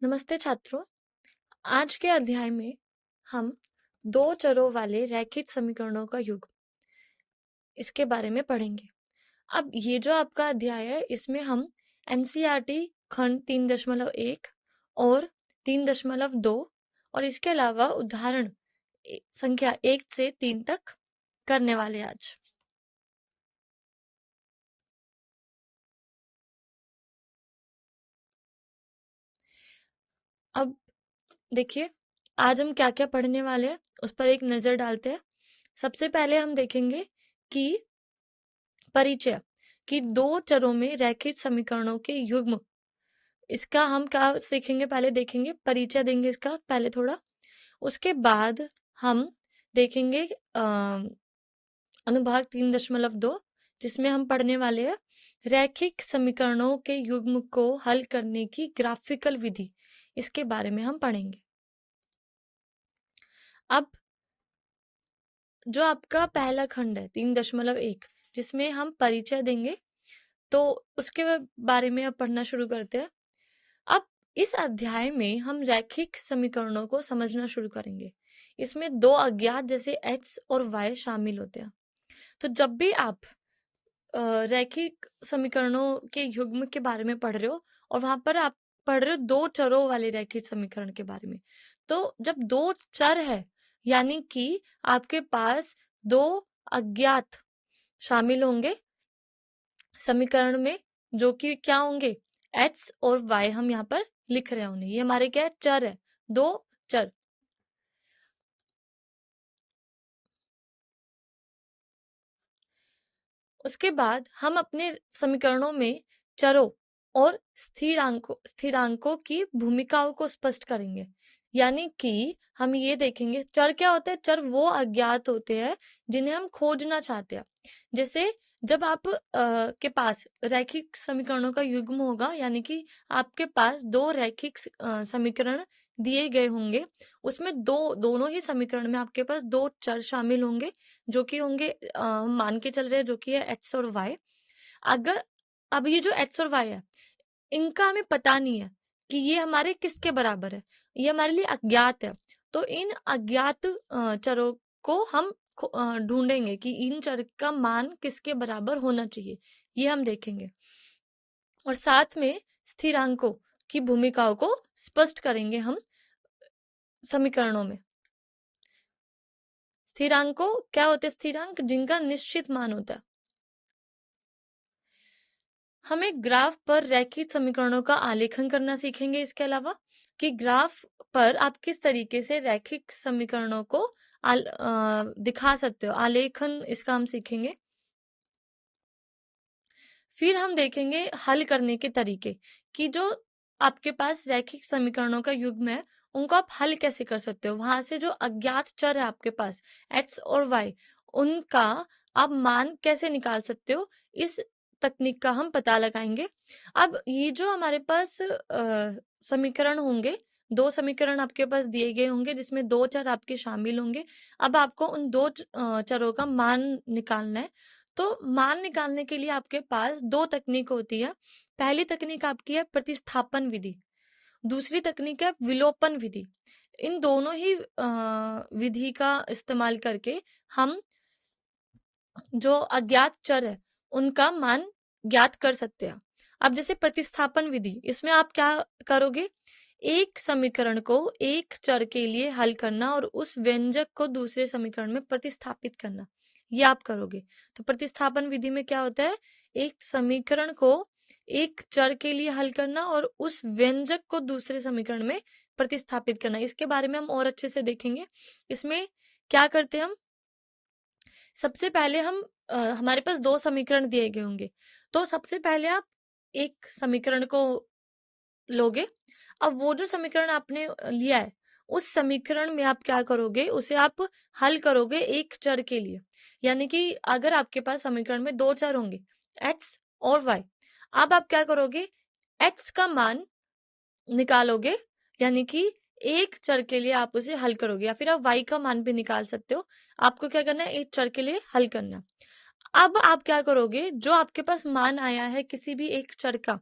नमस्ते छात्रों। आज के अध्याय में हम दो चरों वाले रैखिक समीकरणों का युग इसके बारे में पढ़ेंगे। अब ये जो आपका अध्याय है इसमें हम एनसीईआरटी खंड 3.1 और 3.2 और इसके अलावा उदाहरण संख्या 1 से 3 तक करने वाले आज। अब देखिए आज हम क्या क्या पढ़ने वाले हैं उस पर एक नजर डालते हैं। सबसे पहले हम देखेंगे कि परिचय कि दो चरों में रैखिक समीकरणों के युग्म, इसका हम क्या सीखेंगे, पहले देखेंगे परिचय देंगे इसका पहले थोड़ा। उसके बाद हम देखेंगे अनुभाग 3.2 जिसमें हम पढ़ने वाले हैं रैखिक समीकरणों के युग्म को हल करने की ग्राफिकल विधि, इसके बारे में हम पढ़ेंगे। अब जो आपका पहला खंड है 3.1 जिसमें हम परिचय देंगे, तो उसके बारे में अब पढ़ना शुरू करते हैं। अब इस अध्याय में हम रैखिक समीकरणों को समझना शुरू करेंगे। इसमें दो अज्ञात जैसे x और y शामिल होते हैं। तो जब भी आप रैखिक समीकरणों के युग्म के बारे में पढ़ रहे हो और वहां पर आप पढ़ रहे हो दो चरों वाले रैखिक समीकरण के बारे में, तो जब दो चर है यानी कि आपके पास दो अज्ञात शामिल होंगे समीकरण में, जो कि क्या होंगे x और y, हम यहाँ पर लिख रहे हैं उन्हें, ये हमारे क्या है, चर है, दो चर। उसके बाद हम अपने समीकरणों में चरों और स्थिरांकों की भूमिकाओं को स्पष्ट करेंगे। यानी कि हम ये देखेंगे चर क्या होते हैं। चर वो अज्ञात होते हैं जिन्हें हम खोजना चाहते हैं। जैसे जब आप के पास रैखिक समीकरणों का युग्म होगा, यानी कि आपके पास दो रैखिक समीकरण दिए गए होंगे, उसमें दोनों ही समीकरण में आपके पास दो चर शामिल होंगे जो कि होंगे मान के चल रहे हैं जो कि है एक्स और वाई। अगर अब ये जो एक्स और वाई है इनका हमें पता नहीं है कि ये हमारे किसके बराबर है, ये हमारे लिए अज्ञात है। तो इन अज्ञात चरों को हम ढूंढेंगे कि इन चर का मान किसके बराबर होना चाहिए, ये हम देखेंगे। और साथ में स्थिरांकों की भूमिकाओं को स्पष्ट करेंगे हम समीकरणों में। स्थिरांकों क्या होते हैं, स्थिरांक जिनका निश्चित मान होता है। हम एक ग्राफ पर रैखिक समीकरणों का आलेखन करना सीखेंगे। इसके अलावा कि ग्राफ पर आप किस तरीके से रैखिक समीकरणों को दिखा सकते हो, आलेखन इसका हम सीखेंगे। फिर हम देखेंगे हल करने के तरीके कि जो आपके पास रैखिक समीकरणों का युग्म है उनको आप हल कैसे कर सकते हो। वहां से जो अज्ञात चर है आपके पास x और y, उनका आप मान कैसे निकाल सकते हो, इस तकनीक का हम पता लगाएंगे। अब ये जो हमारे पास समीकरण होंगे, दो समीकरण आपके पास दिए गए होंगे जिसमें दो चर आपके शामिल होंगे। अब आपको उन दो चरों का मान निकालना है। तो मान निकालने के लिए आपके पास दो तकनीक होती है। पहली तकनीक आपकी है प्रतिस्थापन विधि, दूसरी तकनीक है विलोपन विधि। इन दोनों ही विधि का इस्तेमाल करके हम जो अज्ञात चर है उनका मान ज्ञात कर सकते हैं। अब जैसे प्रतिस्थापन विधि, इसमें आप क्या करोगे, एक समीकरण को एक चर के लिए हल करना और उस व्यंजक को दूसरे समीकरण में प्रतिस्थापित करना, ये आप करोगे। तो प्रतिस्थापन विधि में क्या होता है, एक समीकरण को एक चर के लिए हल करना और उस व्यंजक को दूसरे समीकरण में प्रतिस्थापित करना। इसके बारे में हम और अच्छे से देखेंगे। इसमें क्या करते हैं हम, सबसे पहले हम हमारे पास दो समीकरण दिए गए होंगे, तो सबसे पहले आप एक समीकरण को लोगे। अब वो जो समीकरण आपने लिया है उस समीकरण में आप क्या करोगे, उसे आप हल करोगे एक चर के लिए। यानी कि अगर आपके पास समीकरण में दो चर होंगे x और y, अब आप क्या करोगे, x का मान निकालोगे, यानी कि एक चर के लिए आप उसे हल करोगे, या फिर आप y का मान भी निकाल सकते हो। आपको क्या करना है, एक चर के लिए हल करना। अब आप क्या करोगे, जो आपके पास मान आया है किसी भी एक चर का,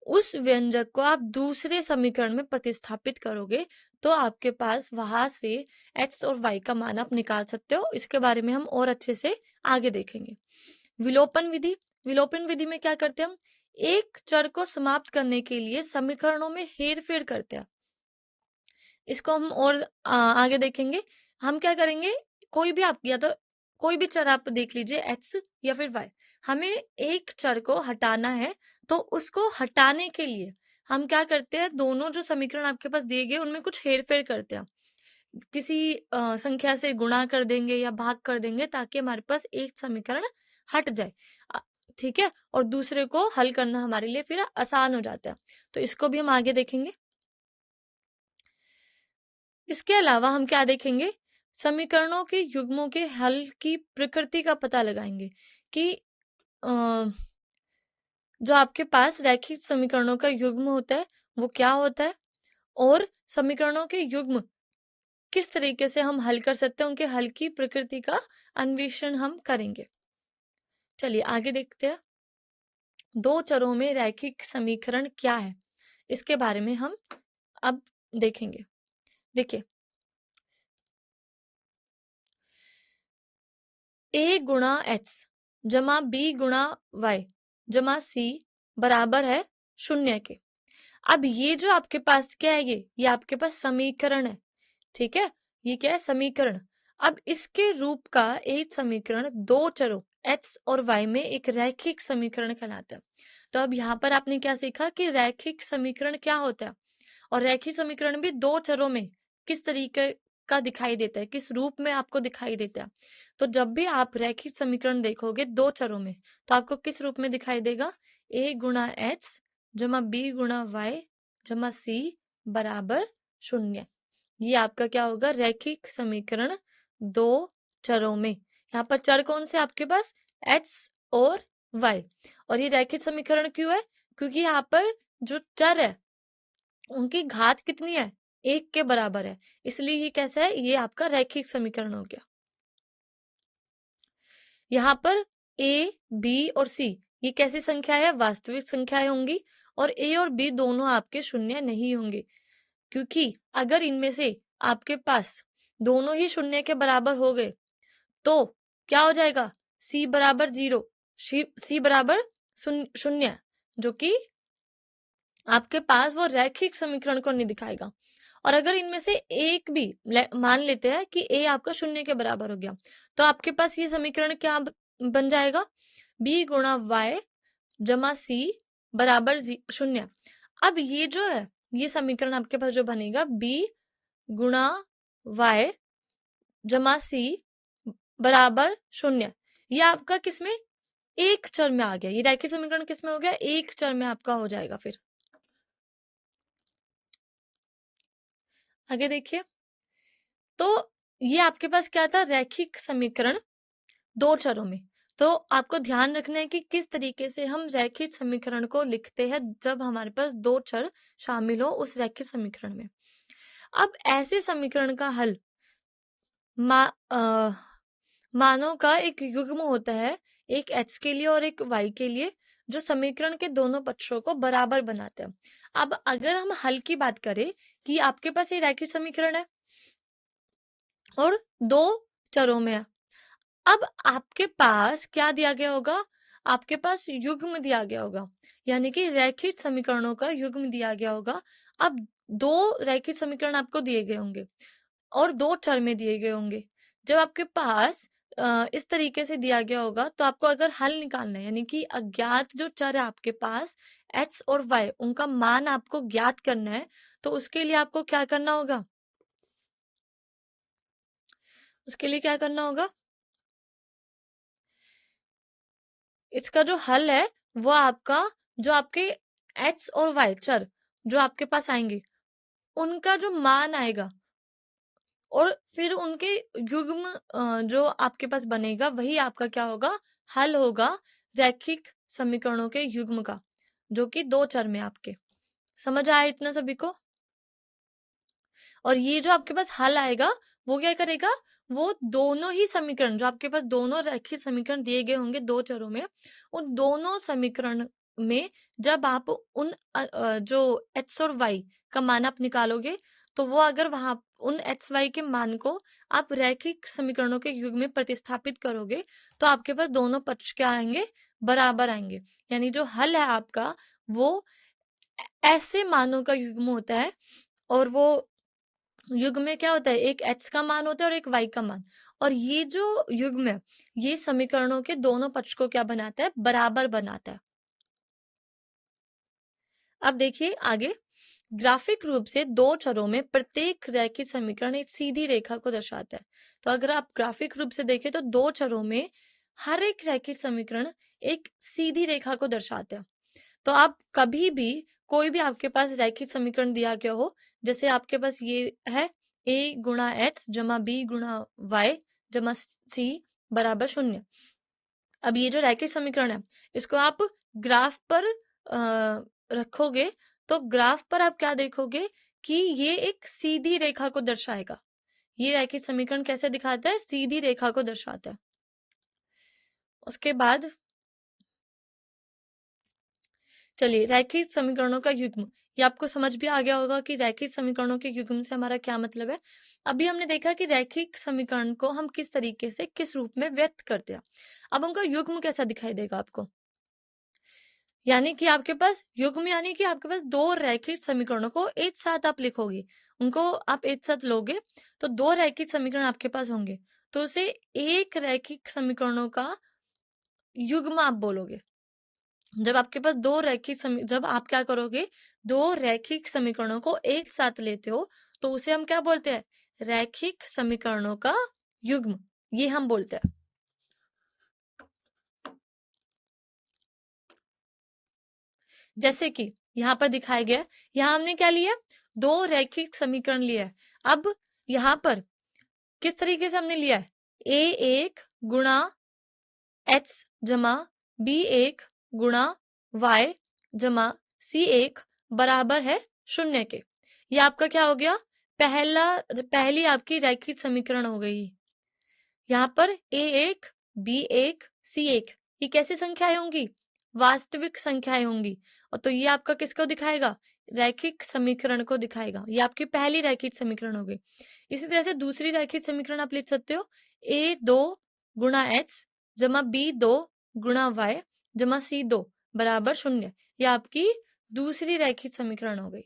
उस व्यंजक को आप दूसरे समीकरण में प्रतिस्थापित करोगे तो आपके पास वहां से x और y का मान आप निकाल सकते हो। इसके बारे में हम और अच्छे से आगे देखेंगे। विलोपन विधि, विलोपन विधि में क्या करते हैं हम, एक चर को समाप्त करने के लिए समीकरणों में हेरफेर करते हैं। इसको हम और आगे देखेंगे। हम क्या करेंगे, कोई भी आप या तो कोई भी चर आप देख लीजिए x या फिर y, हमें एक चर को हटाना है तो उसको हटाने के लिए हम क्या करते हैं, दोनों जो समीकरण आपके पास दिए गए उनमें कुछ हेरफेर करते हैं। किसी संख्या से गुणा कर देंगे या भाग कर देंगे ताकि हमारे पास एक समीकरण हट जाए। ठीक है, और दूसरे को हल करना हमारे लिए फिर आसान हो जाता है। तो इसको भी हम आगे देखेंगे। इसके अलावा हम क्या देखेंगे, समीकरणों के युग्मों के हल की प्रकृति का पता लगाएंगे कि जो आपके पास रैखिक समीकरणों का युग्म होता है वो क्या होता है, और समीकरणों के युग्म किस तरीके से हम हल कर सकते हैं, उनके हल की प्रकृति का अन्वेषण हम करेंगे। चलिए आगे देखते हैं। दो चरों में रैखिक समीकरण क्या है, इसके बारे में हम अब देखेंगे। देखिए, a गुणा x जमा b गुणा y जमा c बराबर है 0 के। अब ये जो आपके पास क्या है, ये आपके पास समीकरण है। ठीक है, ये क्या है, समीकरण। अब इसके रूप का एक समीकरण दो चरों x और y में एक रैखिक समीकरण कहलाता है। तो अब यहाँ पर आपने क्या सीखा कि रैखिक समीकरण क्या होता है, और रैखिक समीकरण भी दो चरों में किस तरीके का दिखाई देता है, किस रूप में आपको दिखाई देता है। तो जब भी आप रैखिक समीकरण देखोगे दो चरों में, तो आपको किस रूप में दिखाई देगा, a गुणा x जमा b गुणा y जमा c बराबर 0। ये आपका क्या होगा, रैखिक समीकरण दो चरों में। यहाँ पर चर कौन से आपके पास, x और y। और ये रैखिक समीकरण क्यों है, क्योंकि यहाँ पर जो चर है उनकी घात कितनी है, 1 के बराबर है, इसलिए ये कैसा है, ये आपका रैखिक समीकरण हो गया। यहाँ पर a, b और c ये कैसी संख्या है, वास्तविक संख्याएं होंगी, और a और b दोनों आपके शून्य नहीं होंगे, क्योंकि अगर इनमें से आपके पास दोनों ही शून्य के बराबर हो गए तो क्या हो जाएगा, c बराबर 0, c बराबर 0, जो कि आपके पास वो रैखिक समीकरण को नहीं दिखाएगा। और अगर इनमें से एक भी मान लेते हैं कि a आपका 0 के बराबर हो गया, तो आपके पास ये समीकरण क्या बन जाएगा, b गुणा y जमा c बराबर 0। अब ये जो है, ये समीकरण आपके पास जो बनेगा b गुणा y जमा c बराबर 0, ये आपका किसमें, एक चर में आ गया। ये रैखिक समीकरण किसमें हो गया, एक चर में आपका हो जाएगा। फिर आगे देखिए, तो ये आपके पास क्या था, रैखिक समीकरण दो चरों में। तो आपको ध्यान रखना है कि किस तरीके से हम रैखिक समीकरण को लिखते हैं जब हमारे पास दो चर शामिल हो उस रैखिक समीकरण में। अब ऐसे समीकरण का हल मानों का एक युग्म होता है, एक x के लिए और एक y के लिए, जो समीकरण के दोनों पक्षों को बराबर बनाते हैं। अब अगर हम हल की बात करें कि आपके पास ये रैखिक समीकरण है और दो चरों में है, अब आपके पास क्या दिया गया होगा, आपके पास युग्म दिया गया होगा, यानी कि रैखिक समीकरणों का युग्म दिया गया होगा। अब दो रैखिक समीकरण आपको दिए गए होंगे और दो चर में दिए गए होंगे। जब आपके पास इस तरीके से दिया गया होगा तो आपको अगर हल निकालना है, यानी कि अज्ञात जो चर है आपके पास x और y, उनका मान आपको ज्ञात करना है, तो उसके लिए आपको क्या करना होगा, उसके लिए क्या करना होगा, इसका जो हल है वो आपका, जो आपके x और y चर जो आपके पास आएंगे उनका जो मान आएगा और फिर उनके युग्म जो आपके पास बनेगा वही आपका क्या होगा, हल होगा रैखिक समीकरणों के युग्म का, जो कि दो चर में आपके। समझ आया इतना सभी को। और ये जो आपके पास हल आएगा वो क्या करेगा, वो दोनों ही समीकरण जो आपके पास दोनों रैखिक समीकरण दिए गए होंगे दो चरों में, उन दोनों समीकरण में जब आप उन जो x और y का मान आप निकालोगे, तो वो अगर वहां उन x y के मान को आप रैखिक समीकरणों के युग में प्रतिस्थापित करोगे, तो आपके पास दोनों पक्ष क्या आएंगे, बराबर आएंगे। यानी जो हल है आपका वो ऐसे मानों का युग्म होता है, और वो युग्म में क्या होता है, एक x का मान होता है और एक y का मान, और ये जो युग्म है ये समीकरणों के दोनों पक्ष को क्या बनाता है, बराबर बनाता है। अब देखिए आगे, ग्राफिक रूप से दो चरों में प्रत्येक रैखिक समीकरण एक सीधी रेखा को दर्शाता है। तो अगर आप ग्राफिक रूप से देखें तो दो चरों में हर एक रैखिक समीकरण एक सीधी रेखा को दर्शाते हैं। तो आप कभी भी कोई भी आपके पास रैखिक समीकरण दिया गया हो, जैसे आपके पास ये है a गुणा x जमा b गुणा y जमा c बराबर 0। अब ये जो रैखिक समीकरण है इसको आप ग्राफ पर रखोगे, तो ग्राफ पर आप क्या देखोगे कि ये एक सीधी रेखा को दर्शाएगा। ये रैखिक समीकरण कैसे दिखाता है, सीधी रेखा को दर्शाता है। उसके बाद चलिए, रैखिक समीकरणों का युग्म, ये आपको समझ भी आ गया होगा कि रैखिक समीकरणों के युग्म से हमारा क्या मतलब है। अभी हमने देखा कि रैखिक समीकरण को हम किस तरीके से किस रूप में व्यक्त करते हैं। अब उनका युग्म कैसा दिखाई देगा आपको, यानी कि आपके पास युग्म यानी कि आपके पास दो रैखिक समीकरणों को एक साथ आप लिखोगे, उनको आप एक साथ लोगे तो दो रैखिक समीकरण आपके पास होंगे, तो उसे एक रैखिक समीकरणों का युग्म आप बोलोगे। जब आपके पास जब आप क्या करोगे, दो रैखिक समीकरणों को एक साथ लेते हो तो उसे हम क्या बोलते हैं, रैखिक समीकरणों का युग्म, ये हम बोलते हैं। जैसे कि यहाँ पर दिखाया गया, यहाँ हमने क्या लिया, दो रैखिक समीकरण लिया है। अब यहाँ पर किस तरीके से हमने लिया है, a1 गुणा x जमा b1 गुणा y जमा c1 बराबर है 0 के। ये आपका क्या हो गया, पहली आपकी रैखिक समीकरण हो गई। यहाँ पर a1 b1 c1 ये कैसी संख्याएं होंगी, वास्तविक संख्याएं होंगी, और तो ये आपका किसको दिखाएगा, रैखिक समीकरण को दिखाएगा। ये आपकी पहली रैखिक समीकरण हो गई। इसी तरह से दूसरी रैखिक समीकरण आप लिख सकते हो, a2 गुणा x जमा b2 गुणा y जमा c2 बराबर 0। ये आपकी दूसरी रैखिक समीकरण हो गई।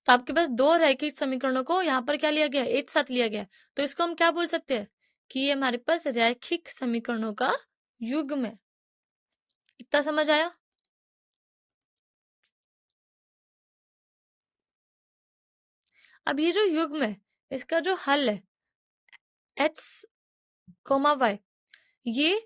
तो आपके पास दो रैखिक समीकरणों को यहाँ पर क्या लिया गया, एक साथ लिया गया, तो इसको हम क्या बोल सकते हैं कि ये हमारे पास रैखिक समीकरणों का युग्म है। इतना समझ आया। अब ये जो युग्म है इसका जो हल है x, y, ये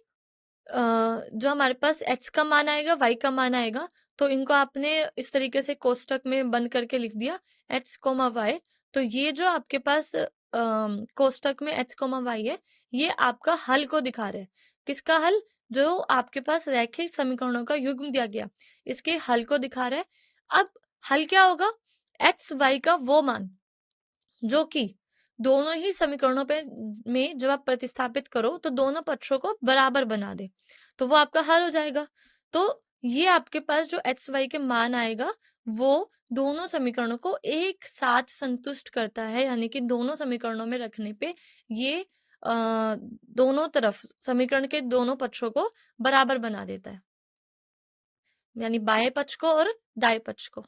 जो हमारे पास x का मान आएगा y का मान आएगा, तो इनको आपने इस तरीके से कोष्टक में बंद करके लिख दिया x, y। तो ये जो आपके पास कोष्टक में x, y है, ये आपका हल को दिखा रहा है। किसका हल, जो आपके पास रैखिक समीकरणों का युग्म दिया गया, इसके हल को दिखा रहा है। अब हल क्या होगा, x, y का वो मान जो कि दोनों ही समीकरणों पे में जब आप प्रतिस्थापित करो तो दोनों पक्षों को बराबर बना दे, तो वो आपका हल हो जाएगा। तो ये आपके पास जो x y के मान आएगा वो दोनों समीकरणों को एक साथ संतुष्ट करता है, यानी कि दोनों समीकरणों में रखने पे ये दोनों तरफ समीकरण के दोनों पक्षों को बराबर बना देता है, यानी बाएं पक्ष को और दाएं पक्ष को।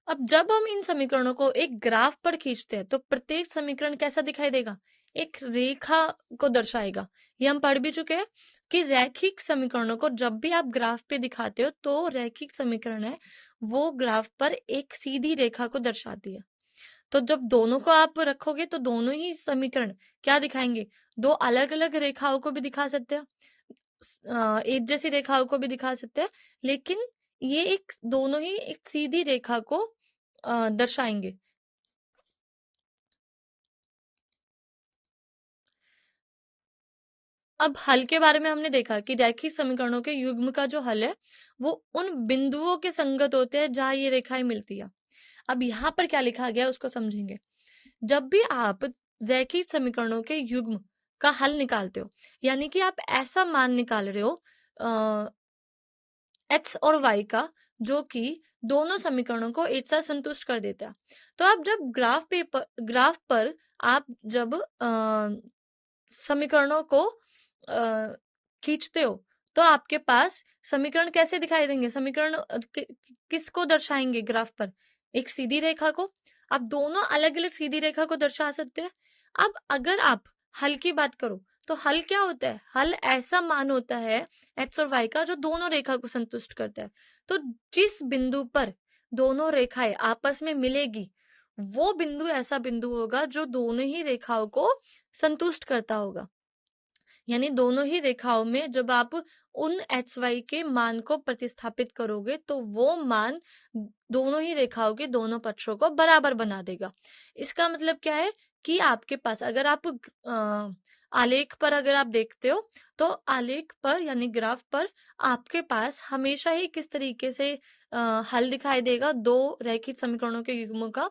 अब जब हम इन समीकरणों को एक ग्राफ पर खींचते हैं तो प्रत्येक समीकरण कैसा दिखाई देगा, एक रेखा को दर्शाएगा। ये हम पढ़ भी चुके हैं कि रैखिक समीकरणों को जब भी आप ग्राफ पे दिखाते हो तो रैखिक समीकरण है वो ग्राफ पर एक सीधी रेखा को दर्शाती है। तो जब दोनों को आप रखोगे तो दोनों ही समीकरण क्या दिखाएंगे, दो अलग अलग रेखाओं को भी दिखा सकते हैं, एक जैसी रेखाओं को भी दिखा सकते हैं, लेकिन ये एक दोनों ही एक सीधी रेखा को दर्शाएंगे। अब हल के बारे में हमने देखा कि रैखिक समीकरणों के युग्म का जो हल है वो उन बिंदुओं के संगत होते हैं जहां ये रेखाएं मिलती है। अब यहाँ पर क्या लिखा गया उसको समझेंगे। जब भी आप रैखिक समीकरणों के युग्म का हल निकालते हो, यानी कि आप ऐसा मान निकाल रहे हो एक्स और वाई का, जो कि दोनों समीकरणों को एक साथ संतुष्ट कर देता है। तो आप जब ग्राफ पर आप जब समीकरणों को खींचते हो, तो आपके पास समीकरण कैसे दिखाई देंगे? समीकरण किसको दर्शाएंगे ग्राफ पर? एक सीधी रेखा को। आप दोनों अलग अलग सीधी रेखा को दर्शा सकते हैं। अब अगर आप हल की बात करो, तो हल क्या होता है? हल ऐसा मान होता है एक्स और वाई का जो दोनों रेखा को संतुष्ट करता है। तो जिस बिंदु पर दोनों रेखाएं आपस में मिलेगी, वो बिंदु ऐसा बिंदु होगा जो दोनों ही रेखाओं को संतुष्ट करता होगा। यानी दोनों ही रेखाओं में जब आप उन एक्स वाई के मान को प्रतिस्थापित करोगे, तो वो मान दोनों ही रेखाओं के दोनों पक्षों को बराबर बना देगा। इसका मतलब क्या है कि आपके पास अगर आप आलेख पर अगर आप देखते हो, तो आलेख पर यानी ग्राफ पर आपके पास हमेशा ही किस तरीके से हल दिखाई देगा दो रैखिक समीकरणों के युग्मों का।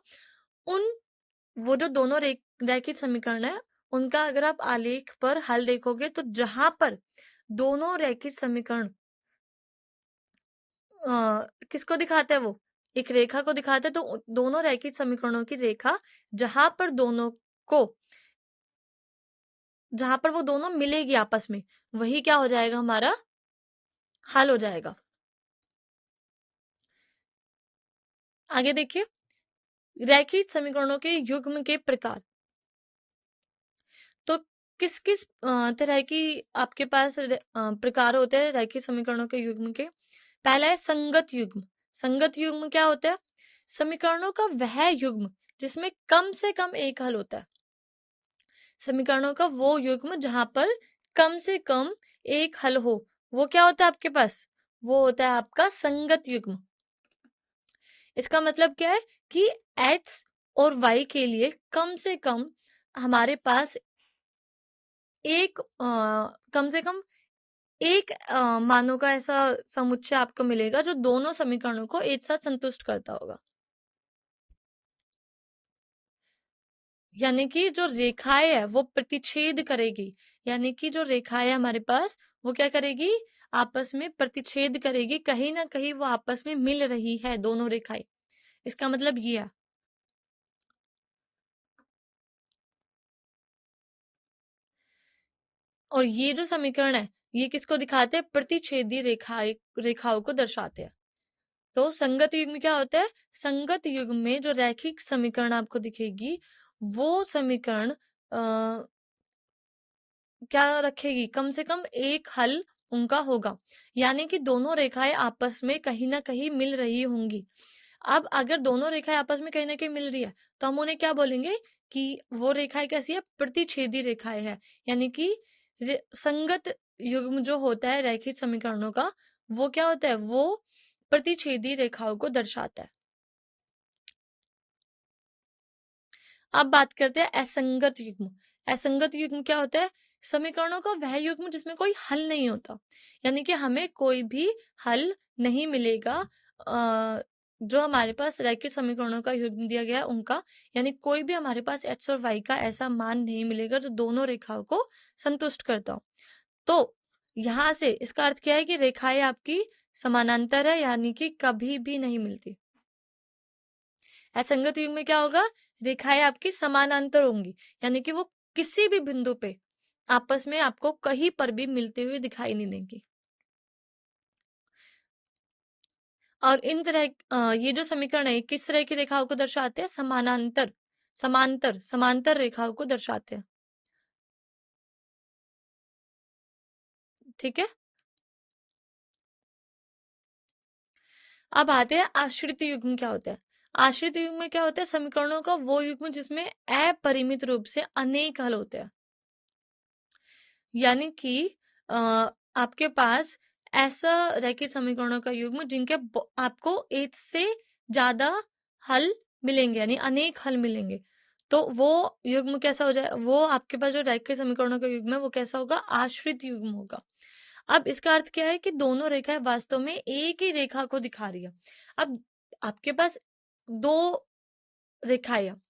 वो जो दोनों रैखिक समीकरण है, उनका अगर आप आलेख पर हल देखोगे, तो जहां पर दोनों रैखिक समीकरण किसको दिखाते हैं? वो एक रेखा को दिखाते हैं। तो दोनों रैखिक समीकरणों की रेखा जहां पर वो दोनों मिलेगी आपस में, वही क्या हो जाएगा? हमारा हल हो जाएगा। आगे देखिए, रैखिक समीकरणों के युग्म के प्रकार। तो किस किस तरह की आपके पास प्रकार होते हैं रैखिक समीकरणों के युग्म के? पहला है संगत युग्म। संगत युग्म क्या होता है? समीकरणों का वह युग्म जिसमें कम से कम एक हल होता है। समीकरणों का वो युग्म जहां पर कम से कम एक हल हो, वो क्या होता है आपके पास? वो होता है आपका संगत युग्म। इसका मतलब क्या है कि x और y के लिए कम से कम हमारे पास कम से कम एक मानों का ऐसा समुच्चय आपको मिलेगा जो दोनों समीकरणों को एक साथ संतुष्ट करता होगा। यानी कि जो रेखाएं है वो प्रतिच्छेद करेगी। यानी कि जो रेखाएं हमारे पास, वो क्या करेगी? आपस में प्रतिच्छेद करेगी, कहीं ना कहीं वो आपस में मिल रही है दोनों रेखाएं। इसका मतलब ये है। और ये जो समीकरण है, ये किसको दिखाते हैं? प्रतिच्छेदी रेखाओं को दर्शाते हैं। तो संगत युग्म में क्या होता है? संगत युग्म में जो रैखिक समीकरण आपको दिखेगी, वो समीकरण क्या रखेगी? कम से कम एक हल उनका होगा। यानी कि दोनों रेखाएं आपस में कहीं ना कहीं मिल रही होंगी। अब अगर दोनों रेखाएं आपस में कहीं ना कहीं मिल रही है, तो हम उन्हें क्या बोलेंगे कि वो रेखाएं कैसी है? प्रतिच्छेदी रेखाएं है। यानी कि संगत युग्म जो होता है रैखिक समीकरणों का, वो क्या होता है? वो प्रतिच्छेदी रेखाओं को दर्शाता है। अब बात करते हैं असंगत युग्म। असंगत युग्म क्या होता है? समीकरणों का वह युग्म जिसमें कोई हल नहीं होता। यानी कि हमें कोई भी हल नहीं मिलेगा जो हमारे पास रैखिक समीकरणों का युग्म दिया गया है उनका। यानी कोई भी हमारे पास एक्स और वाई का ऐसा मान नहीं मिलेगा जो दोनों रेखाओं को संतुष्ट करता हो। तो यहां से इसका अर्थ क्या है कि रेखाएं आपकी समानांतर है, यानी कि कभी भी नहीं मिलती। असंगत युग्म में क्या होगा? रेखाएं आपकी समानांतर होंगी, यानी कि वो किसी भी बिंदु पे आपस में आपको कहीं पर भी मिलते हुए दिखाई नहीं देंगी। और इन तरह ये जो समीकरण है किस तरह की रेखाओं को दर्शाते हैं? समांतर रेखाओं को दर्शाते हैं। ठीक है। अब आते हैं आश्रित युग्म क्या होता है। आश्रित युग्म में क्या होता है? समीकरणों का वो युग्म जिसमें अपरिमित रूप से अनेक हल होते हैं। यानी कि आपके पास ऐसा रैखिक समीकरणों का युग्म जिनके आपको एक से ज्यादा हल मिलेंगे, यानी अनेक हल मिलेंगे। तो वो युग्म कैसा हो जाए? वो आपके पास जो रैखिक समीकरणों का युग्म है वो कैसा होगा? आश्रित युग्म होगा। अब इसका अर्थ क्या है कि दोनों रेखाएं वास्तव में एक ही रेखा को दिखा रही है। अब आपके पास दो रेखाएं हैं।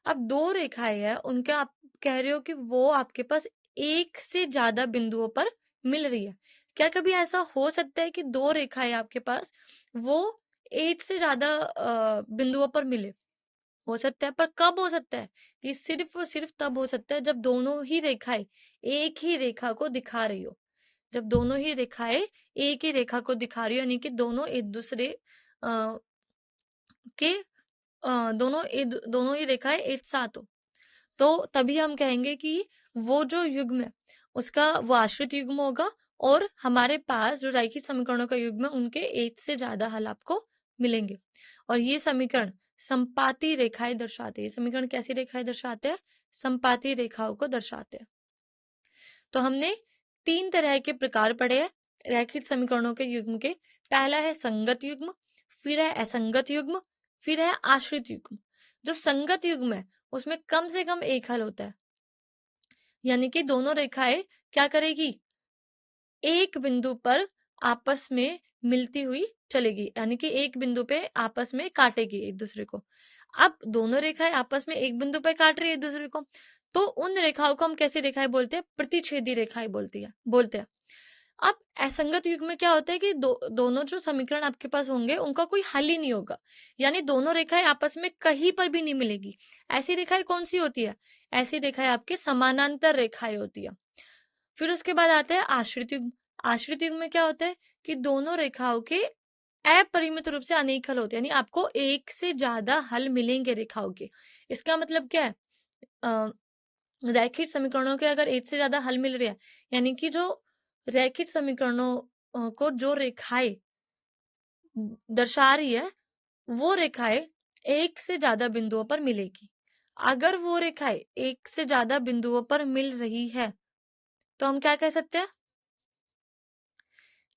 अब दो रेखाएं हैं, उनका आप कह रहे हो कि वो आपके पास एक से ज्यादा बिंदुओं पर मिल रही है, क्या कभी ऐसा हो सकता है कि दो रेखाएं आपके पास वो एक से ज्यादा बिंदुओं पर मिले? हो सकता है, पर कब हो सकता है? कि सिर्फ और सिर्फ तब हो सकता है जब दोनों ही रेखाएं एक ही रेखा को दिखा रही हो। जब दोनों ही रेखाएं एक ही रेखा को दिखा रही हो, यानी कि दोनों एक दूसरे अ, के दोनों ही रेखाएं एक साथ हो, तो तभी हम कहेंगे कि वो जो युग्म है उसका वो आश्रित युग्म होगा, और हमारे पास जो रैखिक समीकरणों का युग्म है उनके एक से ज्यादा हल आपको मिलेंगे। और ये समीकरण संपाती रेखाएं दर्शाते हैं। ये समीकरण कैसी रेखाएं दर्शाते हैं? संपाती रेखाओं को दर्शाते हैं। तो हमने तीन तरह के प्रकार पढ़े हैं रैखिक समीकरणों के युग्म के। पहला है संगत युग्म, फिर है असंगत युग्म, फिर है आश्रित युग्म। जो संगत युग्म है उसमें कम से कम एक हल होता है, यानी कि दोनों रेखाएं क्या करेगी? एक बिंदु पर आपस में मिलती हुई चलेगी, यानी कि एक बिंदु पे आपस में काटेगी एक दूसरे को। अब दोनों रेखाएं आपस में एक बिंदु पर काट रही है एक दूसरे को, तो उन रेखाओं को हम कैसी रेखाएं बोलते हैं? प्रतिच्छेदी रेखाएं बोलते हैं। अब असंगत युग में क्या होता है कि दोनों जो समीकरण आपके पास होंगे उनका कोई हल ही नहीं होगा, यानी दोनों रेखाएं आपस में कहीं पर भी नहीं मिलेगी। ऐसी रेखाएं कौन सी होती है? ऐसी रेखाएं आपकी समानांतर रेखाएं होती है। फिर उसके बाद आता है आश्रित युग्म। आश्रित युग्म में क्या होता है कि दोनों रेखाओं के अपरिमित रूप से अनेक हल होते हैं, यानी आपको एक से ज्यादा हल मिलेंगे रेखाओं के। इसका मतलब क्या है? रैखिक समीकरणों के अगर एक से ज्यादा हल मिल रहे हैं, यानी कि जो रैखिक समीकरणों को जो रेखाएं दर्शा रही है वो रेखाएं एक से ज्यादा बिंदुओं पर मिलेगी। अगर वो रेखाएं एक से ज्यादा बिंदुओं पर मिल रही है तो हम क्या कह सकते हैं?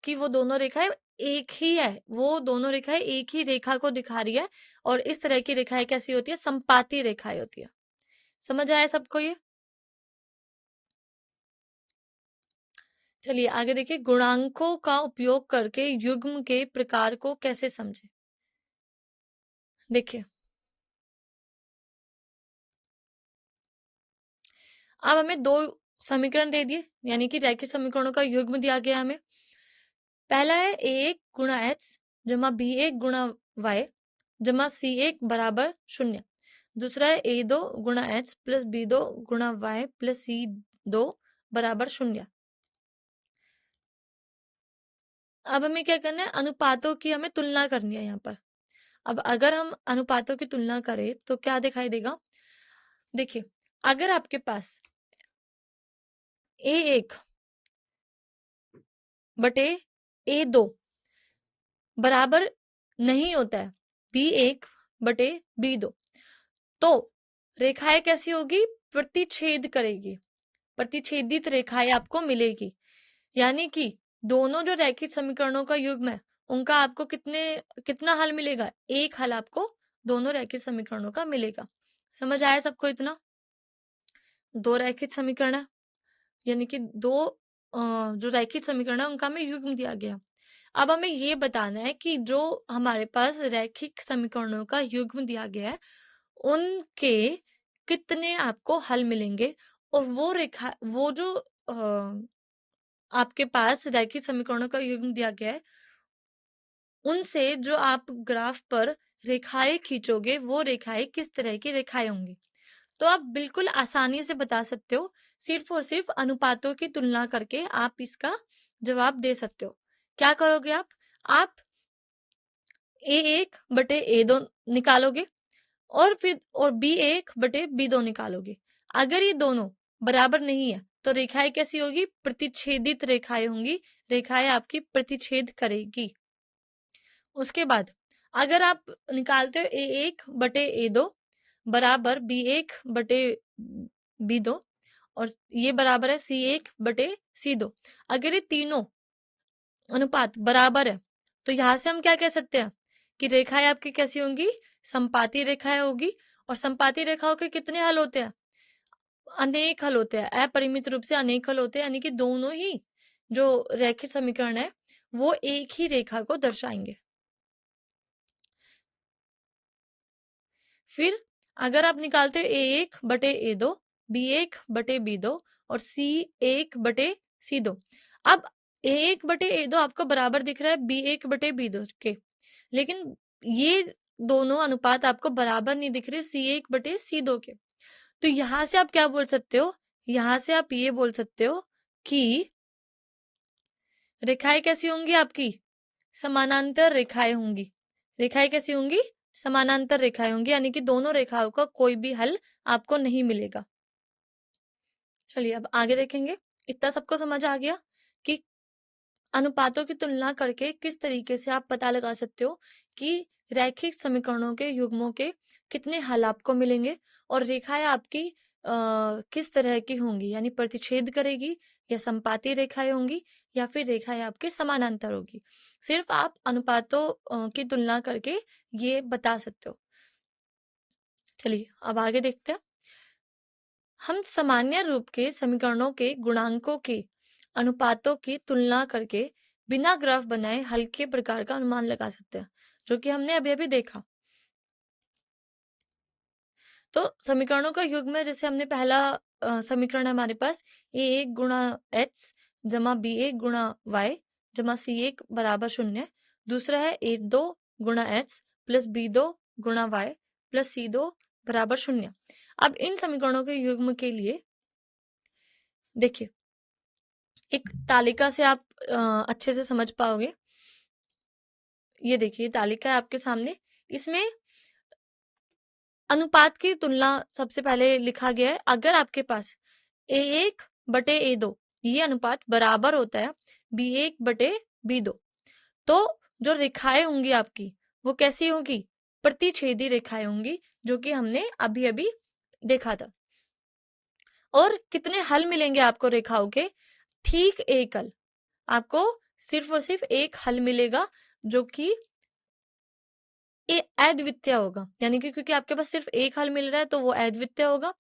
कि वो दोनों रेखाएं एक ही है, वो दोनों रेखाएं एक ही रेखा को दिखा रही है, और इस तरह की रेखाएं कैसी होती है? संपाती रेखाएं होती है। समझ आया सबको ये? चलिए आगे देखिए, गुणांकों का उपयोग करके युग्म के प्रकार को कैसे समझे। देखिए, अब हमें दो समीकरण दे दिए, यानी कि रैखिक समीकरणों का युग्म दिया गया हमें। पहला है a1 गुणा h जमा b1 गुणा y जमा c1 बराबर 0। दूसरा है a2 गुणा h प्लस b2 गुणा y प्लस c2 बराबर 0। अब हमें क्या करना है? अनुपातों की हमें तुलना करनी है यहाँ पर। अब अगर हम अनुपातों की तुलना करें तो क्या दिखाई देगा? देखिए, अगर आपके पास a1 बटे a2 बराबर नहीं होता है b1 बटे b2, तो रेखाएं कैसी होगी? प्रतिच्छेद करेगी, प्रतिच्छेदित रेखाएं आपको मिलेगी। यानी कि दोनों जो रैखिक समीकरणों का युग्म है उनका आपको कितना हल मिलेगा? एक हल आपको दोनों रैखिक समीकरणों का मिलेगा। समझ आया सबको इतना? दो रैखिक समीकरण है, यानी कि दो जो रैखिक समीकरण है उनका हमें युग्म दिया गया। अब हमें ये बताना है कि जो हमारे पास रैखिक समीकरणों का युग्म दिया गया है उनके कितने आपको हल मिलेंगे, और वो जो आपके पास रैखिक समीकरणों का युग्म दिया गया है उनसे जो आप ग्राफ पर रेखाएं खींचोगे वो रेखाएं किस तरह की रेखाएं होंगी। तो आप बिल्कुल आसानी से बता सकते हो, सिर्फ और सिर्फ अनुपातों की तुलना करके आप इसका जवाब दे सकते हो। क्या करोगे आप a1 बटे a2 निकालोगे, और फिर b1 बटे b2 निकालोगे। अगर ये दोनों बराबर नहीं है तो रेखाएं कैसी होगी? प्रतिच्छेदित रेखाएं होंगी, रेखाएं आपकी प्रतिच्छेद करेगी। उसके बाद अगर आप निकालते हो a1 बटे a2 बराबर b1 बटे b2, और ये बराबर है c1 बटे c2, अगर ये तीनों अनुपात बराबर है तो यहां से हम क्या कह सकते हैं कि रेखाएं आपकी कैसी होंगी? संपाती रेखाएं होगी। और संपाती रेखाओं के कितने हल होते हैं? अनेक हल होते हैं, अपरिमित रूप से अनेक हल होते हैं, यानी कि दोनों ही जो रैखिक समीकरण है वो एक ही रेखा को दर्शाएंगे। फिर अगर आप निकालते हो a1 बटे a2, b1 बटे b2 और c1 बटे c2, अब A1/A2 आपको बराबर दिख रहा है B1/B2 के, लेकिन ये दोनों अनुपात आपको बराबर नहीं दिख रहे C1/C2 के। तो यहां से आप क्या बोल सकते हो, यहां से आप ये बोल सकते हो कि रेखाएं कैसी होंगी आपकी, समानांतर रेखाएं होंगी। रेखाएं कैसी होंगी, समानांतर रेखाएं होंगी, यानी कि दोनों रेखाओं का कोई भी हल आपको नहीं मिलेगा। चलिए अब आगे देखेंगे। इतना सबको समझ आ गया कि अनुपातों की तुलना करके किस तरीके से आप पता लगा सकते हो कि रैखिक समीकरणों के युग्मों के कितने हल आपको मिलेंगे, और रेखाएं आपकी किस तरह की होंगी, यानी प्रतिच्छेद करेगी या संपाती रेखाएं होंगी या फिर रेखाएं आपके समानांतर होगी। सिर्फ आप अनुपातों की तुलना करके ये बता सकते हो। चलिए अब आगे देखते हैं। हम सामान्य रूप के समीकरणों के गुणांकों के अनुपातों की तुलना करके बिना ग्राफ बनाए हल्के प्रकार का अनुमान लगा सकते हैं, जो कि हमने अभी अभी देखा। तो समीकरणों का युग्म है, जैसे हमने पहला समीकरण है हमारे पास A1 गुणा x जमा B1 गुणा y जमा C1 बराबर 0। दूसरा है A2 गुणा x प्लस B2 गुणा y प्लस C2 बराबर 0। अब इन समीकरणों के युग्म के लिए देखिए, एक तालिका से आप अच्छे से समझ पाओगे। ये देखिए तालिका है आपके सामने, इसमें अनुपात की तुलना सबसे पहले लिखा गया है। अगर आपके पास A1/A2 ये अनुपात बराबर होता है B1/B2, तो जो रेखाएं होंगी आपकी वो कैसी होंगी, प्रतिच्छेदी रेखाएं होंगी, जो कि हमने अभी अभी देखा था। और कितने हल मिलेंगे आपको रेखाओं के, ठीक एक हल। आपको सिर्फ और सिर्फ एक हल मिलेगा, जो कि ये अद्वितीय होगा, यानी कि क्योंकि आपके पास सिर्फ एक हल मिल रहा है तो वो अद्वितीय होगा।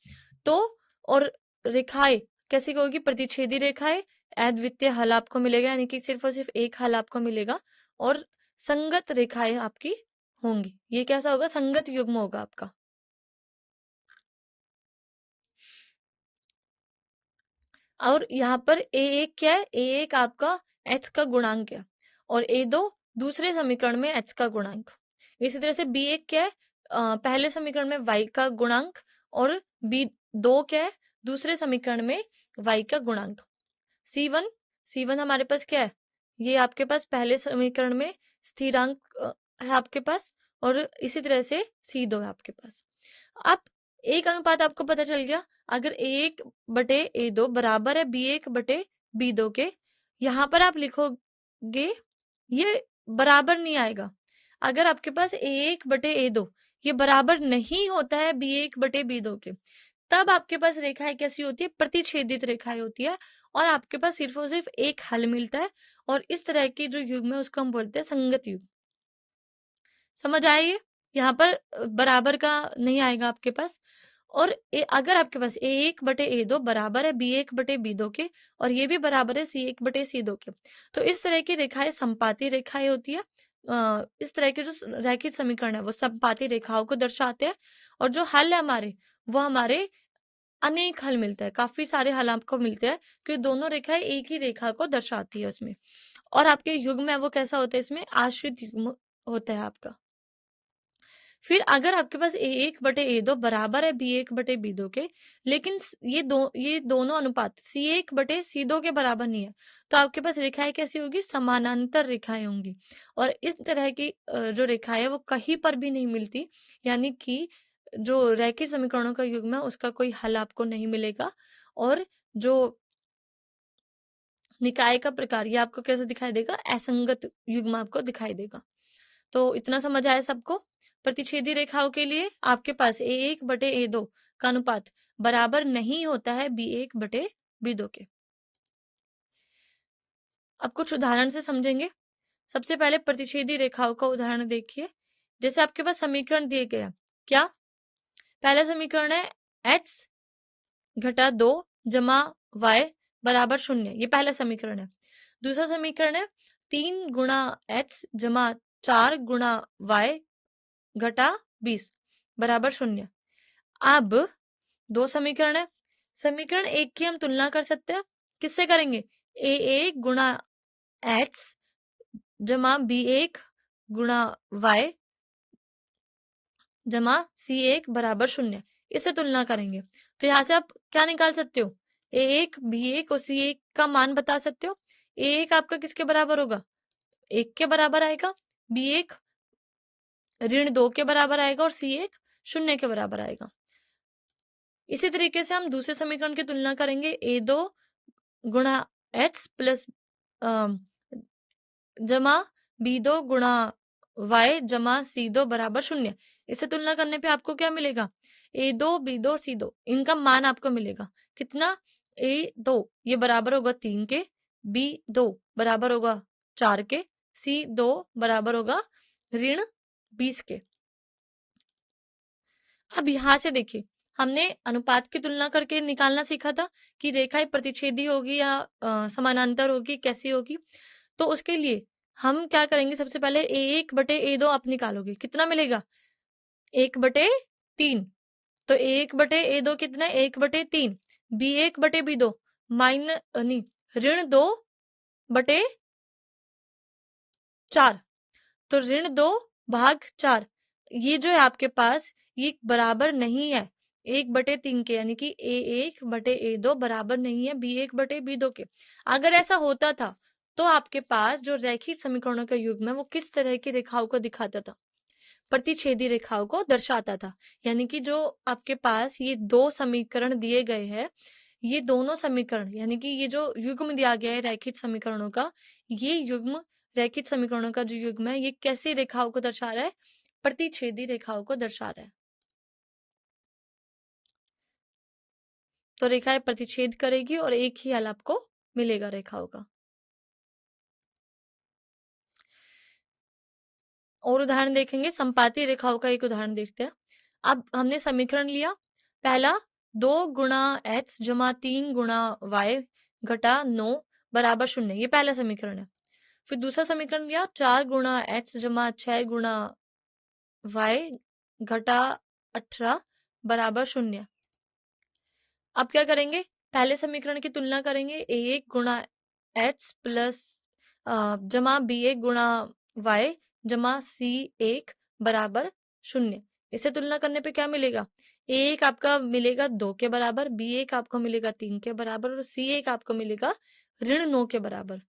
तो और रेखाएं कैसी होगी, प्रतिच्छेदी रेखाएं, अद्वितीय हल आपको मिलेगा, यानी कि सिर्फ और सिर्फ एक हल आपको मिलेगा। और संगत रेखाएं आपकी होंगी। ये कैसा होगा, संगत युग्म होगा आपका। और यहाँ पर A1 क्या है, A1 आपका x का गुणांक है, और A2 दूसरे समीकरण में x का गुणांक। इसी तरह से B1 क्या है, पहले समीकरण में y का गुणांक, और B2 क्या है, दूसरे समीकरण में y का गुणांक। C1 हमारे पास क्या है, ये आपके पास पहले समीकरण में स्थिरांक है आपके पास, और इसी तरह से C2 है आपके पास। अब एक अनुपात आपको पता चल गया, अगर A1/A2 बराबर है B1/B2 के, यहाँ पर आप लिखोगे ये बराबर नहीं आएगा। अगर आपके पास A1/A2 ये बराबर नहीं होता है B1/B2 के, तब आपके पास रेखाएं कैसी होती है, प्रतिच्छेदित रेखाएं होती है, और आपके पास सिर्फ और सिर्फ एक हल मिलता है। और इस तरह की जो युग्म है उसको हम बोलते हैं संगत युग्म। समझ आए ये, यहाँ पर बराबर का नहीं आएगा आपके पास। और अगर आपके पास A1/A2 बराबर है B1/B2 के, और ये भी बराबर है C1/C2 के, तो इस तरह की रेखाएं संपाती रेखाएं होती है। इस तरह के जो रैखिक समीकरण है वो संपाती रेखाओं को दर्शाते हैं, और जो हल है हमारे वो हमारे अनेक हल मिलते हैं, काफी सारे हल आपको मिलते हैं, क्योंकि दोनों रेखाएं एक ही रेखा को दर्शाती है उसमें। और आपके युग्म है वो कैसा होता है, इसमें आश्रित युग्म होता है आपका। फिर अगर आपके पास A1/A2 बराबर है B1/B2 के, लेकिन ये दोनों अनुपात C1/C2 के बराबर नहीं है, तो आपके पास रेखाएं कैसी होगी, समानांतर रेखाएं होंगी। और इस तरह की जो रेखाएं है वो कहीं पर भी नहीं मिलती, यानी कि जो रैखिक समीकरणों का युग्म है उसका कोई हल आपको नहीं मिलेगा। और जो निकाय का प्रकार ये आपको कैसे दिखाई देगा, असंगत युग्म आपको दिखाई देगा। तो इतना समझ आया सबको। प्रतिच्छेदी रेखाओं के लिए आपके पास A1/A2 का अनुपात बराबर नहीं होता है B1/B2 के। अब कुछ उदाहरण से समझेंगे। सबसे पहले प्रतिच्छेदी रेखाओं का उदाहरण देखिए। जैसे आपके पास समीकरण दिए गए हैं, क्या पहला समीकरण है x-2 जमा y बराबर 0, ये पहला समीकरण है। दूसरा समीकरण है 3 गुणा x जमा 4 गुणा y घटा 20 बराबर 0। अब दो समीकरण है, समीकरण एक की हम तुलना कर सकते हैं, किससे करेंगे, A1 गुणा एक्स जमा B1 गुणा y जमा C1 बराबर 0, इससे तुलना करेंगे। तो यहाँ से आप क्या निकाल सकते हो, A1 B1 और C1 का मान बता सकते हो। A1 आपका किसके बराबर होगा, 1 के बराबर आएगा, B1 -2 के बराबर आएगा और C1 0 के बराबर आएगा। इसी तरीके से हम दूसरे समीकरण की तुलना करेंगे, A2 गुणा x प्लस जमा B2 गुणा y जमा C2 बराबर 0। इससे तुलना करने पे आपको क्या मिलेगा, A2 B2 C2 इनका मान आपको मिलेगा कितना, A2 ये बराबर होगा 3 के, B2 बराबर होगा 4 के, C2 बराबर होगा -20 के। अब यहां से देखिए, हमने अनुपात की तुलना करके निकालना सीखा था कि रेखा प्रतिच्छेदी होगी या समानांतर होगी, कैसी होगी। तो उसके लिए हम क्या करेंगे, सबसे पहले A1 बटे A2 आप निकालोगे, कितना मिलेगा, 1/3। तो A1 बटे A2 कितना है, 1/3। B1 बटे B2 -2 बटे 4, तो -2 भाग 4, ये जो है आपके पास ये बराबर नहीं है 1/3 के, यानी कि A1 बटे A2 बराबर नहीं है B1 बटे B2 के। अगर ऐसा होता था तो आपके पास जो रैखिक समीकरणों का युग्म है वो किस तरह की रेखाओं को दिखाता था, प्रतिच्छेदी रेखाओं को दर्शाता था। यानी कि जो आपके पास ये दो समीकरण दिए गए हैं, ये दोनों समीकरण यानी कि ये जो युग्म दिया गया है रैखिक समीकरणों का, ये युग्म रैखिक समीकरणों का जो युग्म है ये कैसी रेखाओं को दर्शा रहा है, प्रतिच्छेदी रेखाओं को दर्शा रहा है। तो रेखाएं प्रतिच्छेद करेगी और एक ही हल आपको मिलेगा रेखाओं का। और उदाहरण देखेंगे, संपाती रेखाओं का एक उदाहरण देखते हैं। अब हमने समीकरण लिया पहला, 2 गुणा x जमा 3 गुणा y घटा 9 बराबर 0, ये पहला समीकरण है। फिर दूसरा समीकरण लिया, 4 गुणा x जमा 6 गुणा y घटा 18 बराबर 0। अब क्या करेंगे, पहले समीकरण की तुलना करेंगे, A1 गुणा x प्लस जमा B1 गुणा y जमा C1 बराबर 0। इसे तुलना करने पे क्या मिलेगा, A1 आपका मिलेगा 2 के बराबर, B1 आपको मिलेगा 3 के बराबर और C1 आपको मिलेगा -9 के बराबर।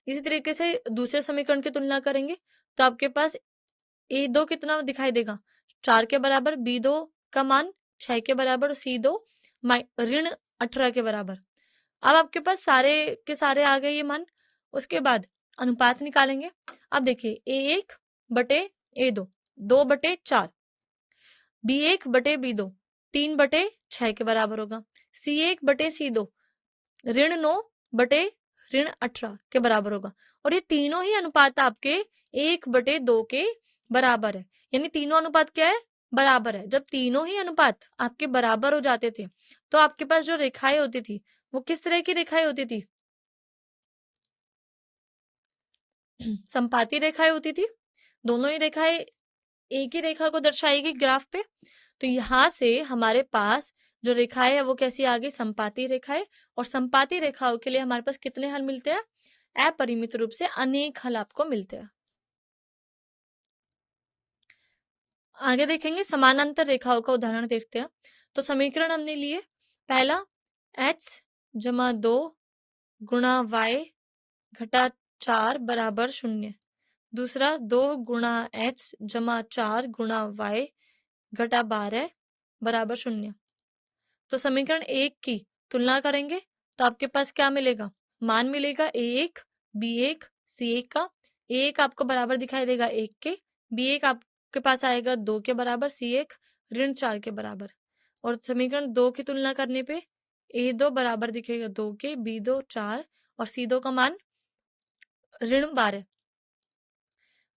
इसी तरीके से दूसरे समीकरण की तुलना करेंगे तो आपके पास A2 कितना दिखाई देगा, 4 के बराबर, B2 का मान 6 के बराबर, C2 -18 के बराबर। अब आपके पास सारे के सारे आ गए ये मान। उसके बाद अनुपात निकालेंगे। अब देखिए, A1 बटे A2 2/4, B1 बटे B2 3/6 के बराबर होगा, C1 बटे C2 -9 बटे -18 के बराबर होगा। और ये तीनों ही अनुपात आपके 1/2 के बराबर है। यानी तीनों अनुपात क्या है, बराबर है। जब तीनों ही अनुपात आपके बराबर हो जाते थे तो आपके पास जो रेखाएं होती थी वो किस तरह की रेखाएं होती थी, संपाती रेखाएं होती थी। दोनों ही रेखाएं एक ही रेखा को दर्शाएगी ग्राफ पे। तो यहां से हमारे पास जो रेखाएं है वो कैसी आ गई, संपाती रेखाएं। और संपाती रेखाओं के लिए हमारे पास कितने हल मिलते हैं, अपरिमित रूप से अनेक हल आपको मिलते हैं। आगे देखेंगे, समानांतर रेखाओं का उदाहरण देखते हैं। तो समीकरण हमने लिए, पहला x जमा 2 गुणा y घटा 4 बराबर 0। दूसरा 2 गुणा x जमा 4 गुणा y घटा 12 बराबर 0। तो समीकरण 1 की तुलना करेंगे तो आपके पास क्या मिलेगा, मान मिलेगा A1 B1 C1 का। A1 आपको बराबर दिखाई देगा 1 के, B1 आपके पास आएगा 2 के बराबर, C1 -4 के बराबर। और समीकरण 2 की तुलना करने पे A2 बराबर दिखेगा 2 के, B2 4 और C2 का मान -12।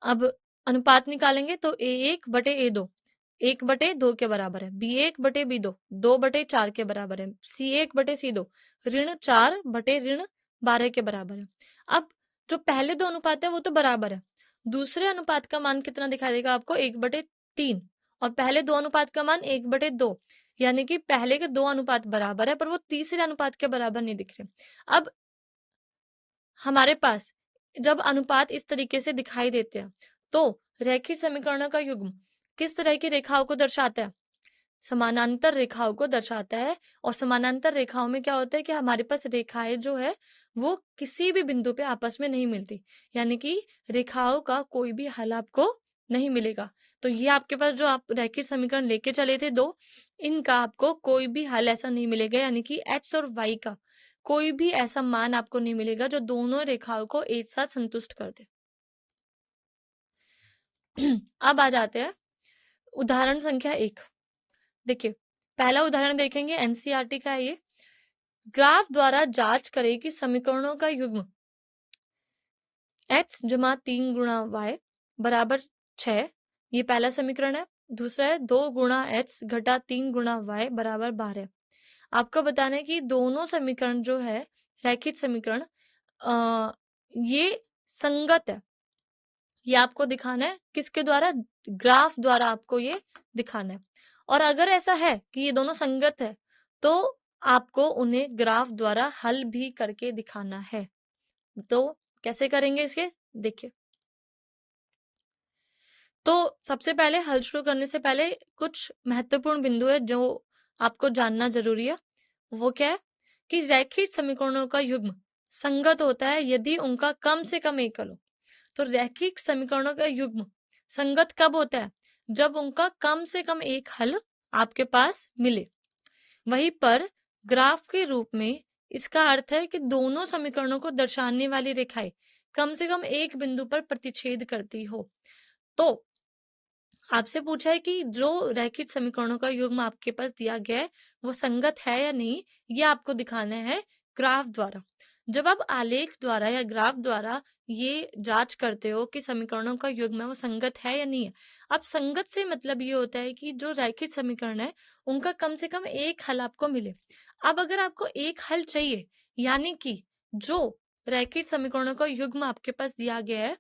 अब अनुपात निकालेंगे तो A1 बटे A2 1/2 के बराबर है, B1 बटे B2 2/4 के बराबर है, C1 बटे C2 -4 बटे -12 के बराबर है। अब जो पहले दो अनुपात है वो तो बराबर है, दूसरे अनुपात का मान कितना दिखाई देगा आपको, 1/3, और पहले दो अनुपात का मान 1/2। यानी कि पहले के दो अनुपात बराबर है पर वो तीसरे अनुपात के बराबर नहीं दिख रहे। अब हमारे पास जब अनुपात इस तरीके से दिखाई देते हैं तो रैखिक समीकरणों का युग्म किस तरह की रेखाओं को दर्शाता है? समानांतर रेखाओं को दर्शाता है। और समानांतर रेखाओं में क्या होता है कि हमारे पास रेखाएं जो है वो किसी भी बिंदु पे आपस में नहीं मिलती, यानी कि रेखाओं का कोई भी हल आपको नहीं मिलेगा। तो ये आपके पास जो आप रैखिक समीकरण लेके चले थे दो, इनका आपको कोई भी हल ऐसा नहीं मिलेगा, यानी कि एक्स और वाई का कोई भी ऐसा मान आपको नहीं मिलेगा जो दोनों रेखाओं को एक साथ संतुष्ट कर दे। अब आ जाते हैं उदाहरण संख्या 1। देखिए, पहला उदाहरण देखेंगे, एनसीईआरटी का है ये। ग्राफ द्वारा जांच करें कि समीकरणों का युग्म x जमा 3 गुणा y बराबर 6, ये पहला समीकरण है। दूसरा है 2 गुणा x घटा 3 गुणा y बराबर 12। आपको बताना है कि दोनों समीकरण जो है रैखिक समीकरण ये संगत है। ये आपको दिखाना है किसके द्वारा? ग्राफ द्वारा आपको ये दिखाना है। और अगर ऐसा है कि ये दोनों संगत है तो आपको उन्हें ग्राफ द्वारा हल भी करके दिखाना है। तो कैसे करेंगे इसके, देखिए। तो सबसे पहले हल शुरू करने से पहले कुछ महत्वपूर्ण बिंदु है जो आपको जानना जरूरी है। वो क्या है कि रैखिक समीकरणों का युग्म संगत होता है यदि उनका कम से कम एक हल हो। तो रैखिक समीकरणों का युग्म संगत कब होता है? जब उनका कम से कम एक हल आपके पास मिले। वहीं पर ग्राफ के रूप में इसका अर्थ है कि दोनों समीकरणों को दर्शाने वाली रेखाएं कम से कम एक बिंदु पर प्रतिच्छेद करती हो। तो आपसे पूछा है कि जो रैखिक समीकरणों का युग्म आपके पास दिया गया है वो संगत है या नहीं, ये आपको दिखाना है ग्राफ द्वारा। जब आप आलेख द्वारा या ग्राफ द्वारा ये जांच करते हो कि समीकरणों का युग्म है वो संगत है या नहीं है, अब संगत से मतलब ये होता है कि जो रैखिक समीकरण है उनका कम से कम एक हल आपको मिले। अब अगर आपको एक हल चाहिए, यानी कि जो रैखिक समीकरणों का युग्म आपके पास दिया गया है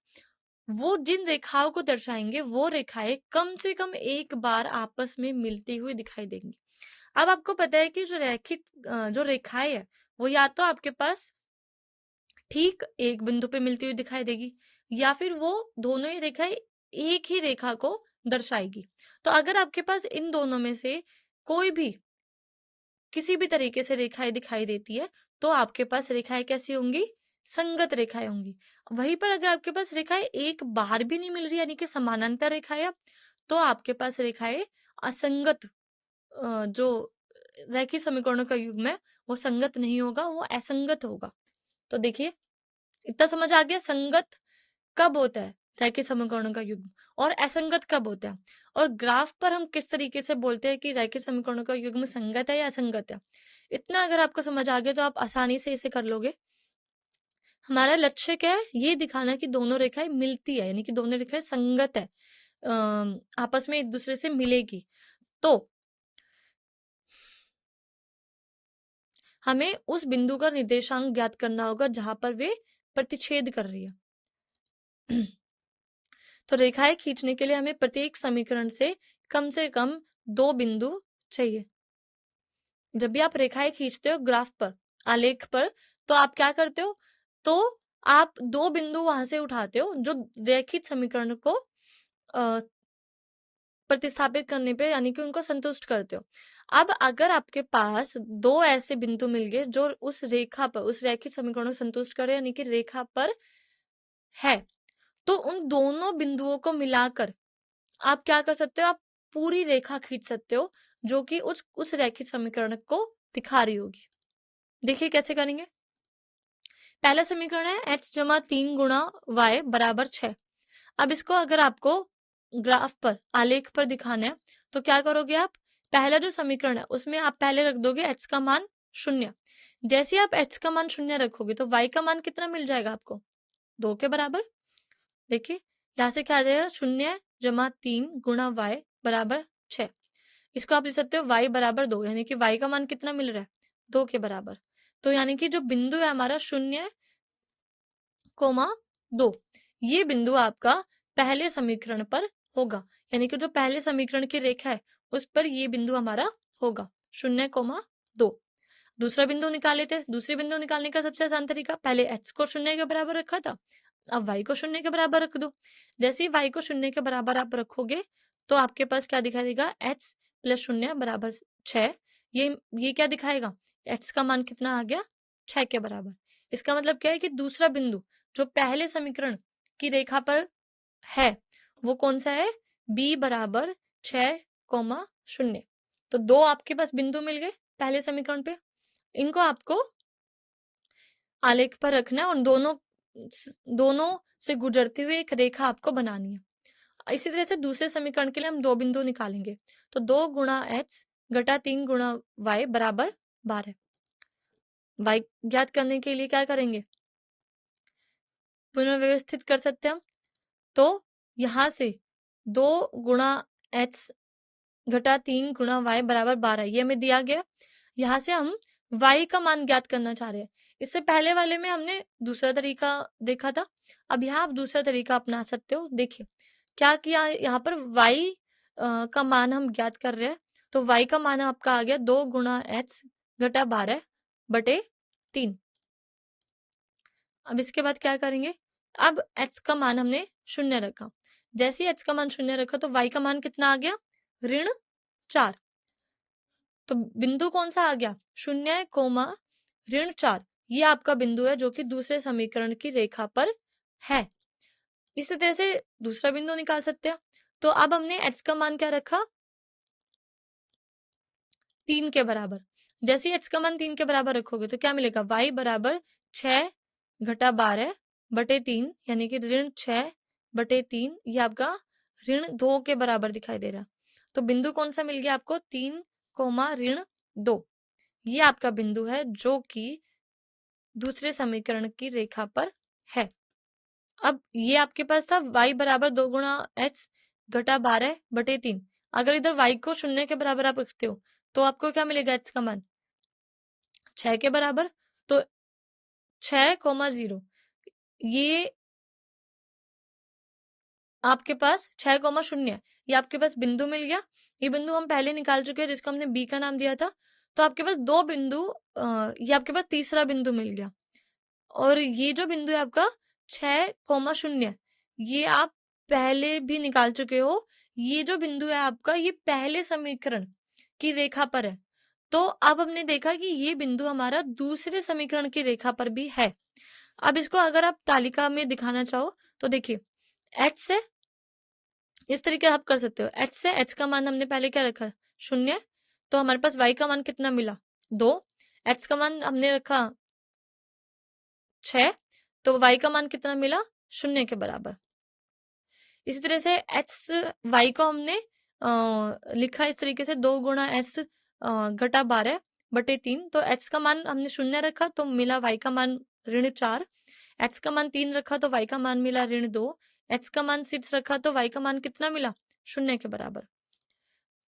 वो जिन रेखाओं को दर्शाएंगे वो रेखाएं कम से कम एक बार आपस में मिलती हुई दिखाई देंगी। अब आपको पता है कि जो रैखिक जो रेखाएं है वो या तो आपके पास ठीक एक बिंदु पे मिलती हुई दिखाई देगी या फिर वो दोनों ही रेखाएं एक ही रेखा को दर्शाएगी। तो अगर आपके पास इन दोनों में से कोई भी किसी भी तरीके से रेखाएं दिखाई देती है तो आपके पास रेखाएं कैसी होंगी? संगत रेखाएं होंगी। वहीं पर अगर आपके पास रेखाएं एक बार भी नहीं मिल रही, यानी कि समानांतर रेखाएं, तो आपके पास रेखाएं असंगत, जो रैखिक समीकरणों का युग्म है वो संगत नहीं होगा, वो असंगत होगा। तो देखिए, इतना समझ आ गया संगत कब होता है रैखिक समीकरणों का युग्म, और असंगत कब होता है, और ग्राफ पर हम किस तरीके से बोलते हैं कि रैखिक समीकरणों का युग्म संगत है या असंगत है। इतना अगर आपको समझ आ गया तो आप आसानी से इसे कर लोगे। हमारा लक्ष्य क्या है? ये दिखाना कि दोनों रेखाएं मिलती है, यानी कि दोनों रेखाएं संगत है, आपस में एक दूसरे से मिलेगी। तो हमें उस बिंदु का निर्देशांक ज्ञात करना होगा जहां पर वे प्रतिच्छेद कर रही है। तो रेखाएं खींचने के लिए हमें प्रत्येक समीकरण से कम 2 बिंदु चाहिए। जब भी आप रेखाएं खींचते हो ग्राफ पर, आलेख पर, तो आप क्या करते हो? तो आप 2 बिंदु वहां से उठाते हो जो रैखिक समीकरण को प्रतिस्थापित करने पे, यानी कि उनको संतुष्ट करते हो। अब अगर आपके पास 2 ऐसे बिंदु मिल गए जो उस रेखा पर, उस रैखिक समीकरण को संतुष्ट करे, यानी कि रेखा पर है, तो उन दोनों बिंदुओं को मिलाकर आप क्या कर सकते हो? आप पूरी रेखा खींच सकते हो जो कि उस रैखिक समीकरण को दिखा रही होगी। देखिए कैसे करेंगे। पहला समीकरण है x जमा 3 गुणा y बराबर 6। अब इसको अगर आपको ग्राफ पर, आलेख पर दिखाना है तो क्या करोगे आप? पहला जो समीकरण है उसमें आप पहले रख दोगे x का मान 0। जैसे आप x का मान 0 रखोगे तो y का मान कितना मिल जाएगा आपको? 2 के बराबर। देखिए यहाँ से क्या आ जाएगा? 0 जमा 3 गुणा y बराबर 6। इसको आप लिख सकते हो y बराबर 2, यानी कि y का मान कितना मिल रहा है? 2 के बराबर। तो यानी कि जो बिंदु है हमारा 0,2, ये बिंदु आपका पहले समीकरण पर होगा, यानी कि जो पहले समीकरण की रेखा है उस पर ये बिंदु हमारा होगा 0,2। दूसरा बिंदु निकाले थे। दूसरे बिंदु निकालने का सबसे आसान तरीका, पहले x को शून्य के बराबर रखा था, अब y को शून्य के बराबर रख दो। जैसे ही y को शून्य के बराबर आप रखोगे तो आपके पास क्या दिखाई देगा, x प्लस शून्य बराबर 6। ये क्या दिखाएगा, x का मान कितना आ गया, 6 के बराबर। इसका मतलब क्या है कि दूसरा बिंदु जो पहले समीकरण की रेखा पर है वो कौन सा है, b बराबर 6,0। तो दो आपके पास बिंदु मिल गए पहले समीकरण पे, इनको आपको आलेख पर रखना है और दोनों से गुजरती हुई एक रेखा आपको बनानी है। इसी तरह से दूसरे समीकरण के लिए हम दो बिंदु निकालेंगे, तो 2 गुणा x घटा 3 गुणा y बराबर 12। y ज्ञात करने के लिए क्या करेंगे, पुनर्व्यवस्थित कर सकते हैं हम। तो यहां से 2 गुणा x घटा 3 गुणा y बराबर 12 ये हमें दिया गया। यहाँ से हम y का मान ज्ञात करना चाह रहे हैं। इससे पहले वाले में हमने दूसरा तरीका देखा था, अब यहाँ आप दूसरा तरीका अपना सकते हो। देखिए क्या किया, यहाँ पर y का मान हम ज्ञात कर रहे हैं, तो y का मान आपका आ गया 2 गुणा x घटा 12 बटे 3। अब इसके बाद क्या करेंगे, अब x का मान हमने शून्य रखा। जैसे ही x का मान शून्य रखा तो y का मान कितना आ गया, ऋण 4। तो बिंदु कौन सा आ गया, 0,4। ये आपका बिंदु है जो कि दूसरे समीकरण की रेखा पर है। इसी तरह से दूसरा बिंदु निकाल सकते हैं। तो अब हमने x का मान क्या रखा, 3 के बराबर। जैसे ही x का मान 3 के बराबर रखोगे तो क्या मिलेगा, y बराबर 6 घटा 12 बटे 3 यानी कि ऋण 6 बटे 3, ये आपका ऋण 2 के बराबर दिखाई दे रहा। तो बिंदु कौन सा मिल गया आपको, 3,2। ये आपका बिंदु है जो कि दूसरे समीकरण की रेखा पर है। अब ये आपके पास था y बराबर 2 गुणा x घटा 12 बटे 3। अगर इधर y को शून्य के बराबर आप रखते हो तो आपको क्या मिलेगा, x का मान 6 के बराबर। तो 6,0 ये आपके पास 6,0 ये आपके पास बिंदु मिल गया। ये बिंदु हम पहले निकाल चुके हैं जिसको हमने b का नाम दिया था। तो आपके पास दो बिंदु, ये आपके पास तीसरा बिंदु मिल गया। और ये जो बिंदु है आपका 6,0 ये आप पहले भी निकाल चुके हो। ये जो बिंदु है आपका ये पहले समीकरण की रेखा पर है। तो अब हमने देखा कि ये बिंदु हमारा दूसरे समीकरण की रेखा पर भी है। अब इसको अगर आप तालिका में दिखाना चाहो तो देखिए, h से इस तरीके आप कर सकते हो। h से h का मान हमने पहले क्या रखा, 0। तो हमारे पास y का मान कितना मिला, 2। x का मान हमने रखा 6, तो y का मान कितना मिला, 0 के बराबर। इसी तरह से x y को हमने लिखा इस तरीके से, 2 गुणा x घटा 12 बटे 3। तो x का मान हमने 0 रखा तो मिला y का मान ऋण 4। x का मान 3 रखा तो y का मान मिला ऋण 2। x का मान 6 रखा तो y का मान कितना मिला, 0 के बराबर।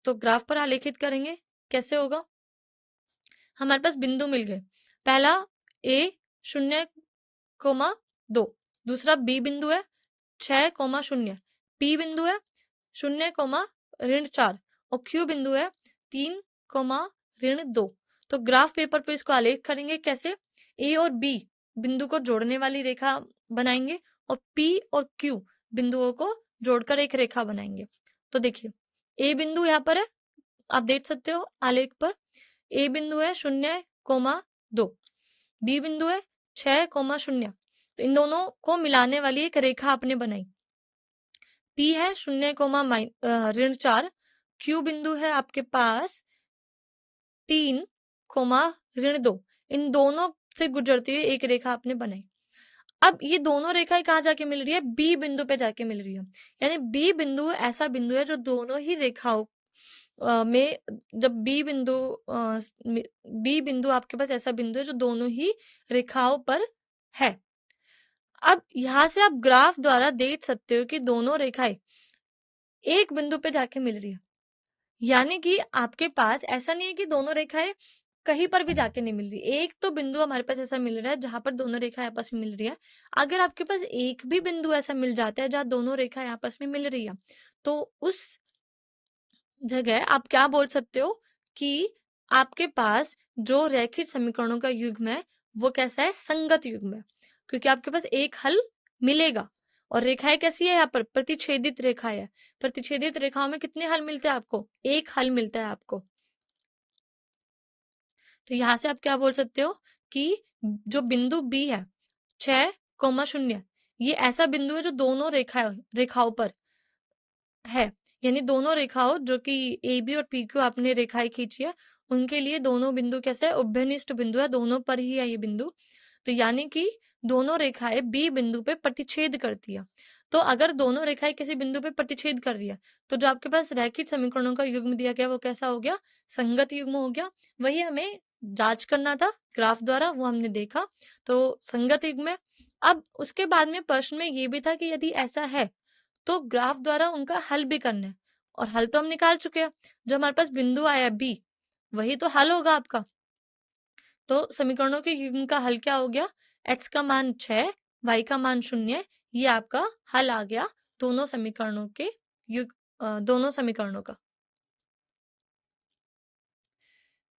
तो ग्राफ पर आलेखित करेंगे, कैसे होगा, हमारे पास बिंदु मिल गए। पहला a 0,2, दूसरा b बिंदु है 6,0, p बिंदु है 0,4 और q बिंदु है 3,2। तो ग्राफ पेपर पर इसको आलेख करेंगे कैसे, a और b बिंदु को जोड़ने वाली रेखा बनाएंगे और p और q बिंदुओं को जोड़कर एक रेखा बनाएंगे। तो देखिए a बिंदु यहाँ पर है, आप देख सकते हो आलेख पर। a बिंदु है 0,2, b बिंदु है 6,0। तो इन दोनों को मिलाने वाली एक रेखा आपने बनाई। p है 0,4, q बिंदु है आपके पास 3,2। इन दोनों से गुजरती हुई एक रेखा आपने बनाई। अब ये दोनों रेखाएं कहाँ जाके मिल रही है, b बिंदु पे जाके मिल रही है। यानी b बिंदु ऐसा बिंदु है जो दोनों ही रेखाओं में, जब b बिंदु आपके पास ऐसा बिंदु है जो दोनों ही रेखाओं पर है। अब यहां से आप ग्राफ द्वारा देख सकते हो कि दोनों रेखाएं एक बिंदु पे जाके मिल रही है। यानी कि आपके पास ऐसा नहीं है कि दोनों रेखाएं कहीं पर भी जाके नहीं मिल रही। एक तो बिंदु हमारे पास ऐसा मिल रहा है जहां पर दोनों रेखाएं आपस में मिल रही है। अगर आपके पास एक भी बिंदु ऐसा मिल जाता है जहां दोनों रेखाएं आपस में मिल रही है तो उस जगह आप क्या बोल सकते हो कि आपके पास जो रैखिक समीकरणों का युग्म है वो कैसा है, संगत युग्म है, क्योंकि आपके पास एक हल मिलेगा। और रेखाएं कैसी है, यहाँ पर प्रतिच्छेदित रेखाएं है। प्रतिच्छेदित रेखाओं में कितने हल मिलते हैं आपको, एक हल मिलता है आपको। तो यहां से आप क्या बोल सकते हो कि जो बिंदु बी है 6,0, ये ऐसा बिंदु है जो दोनों रेखाओं पर है, यानी दोनों रेखाओं जो कि ए बी और पी क्यू आपने रेखाएं खींची है उनके लिए दोनों बिंदु कैसे है, उभयनिष्ठ बिंदु है, दोनों पर ही है ये बिंदु। तो यानी कि दोनों रेखाएं बी बिंदु पे प्रतिच्छेद करती है। तो अगर दोनों रेखाएं किसी बिंदु पे प्रतिच्छेद कर रही है तो जो आपके पास रैखिक समीकरणों का युग्म दिया गया वो कैसा हो गया, संगत युग्म हो गया। वही हमें जांच करना था ग्राफ द्वारा, वो हमने देखा, तो संगत युग्म है। अब उसके बाद में प्रश्न में ये भी था कि यदि ऐसा है तो ग्राफ द्वारा उनका हल भी करना है, और हल तो हम निकाल चुके हैं। जो हमारे पास बिंदु आया बी वही तो हल होगा आपका। तो समीकरणों के युग्म का हल क्या हो गया, x का मान 6, y का मान 0, ये आपका हल आ गया दोनों समीकरणों के दोनों समीकरणों का।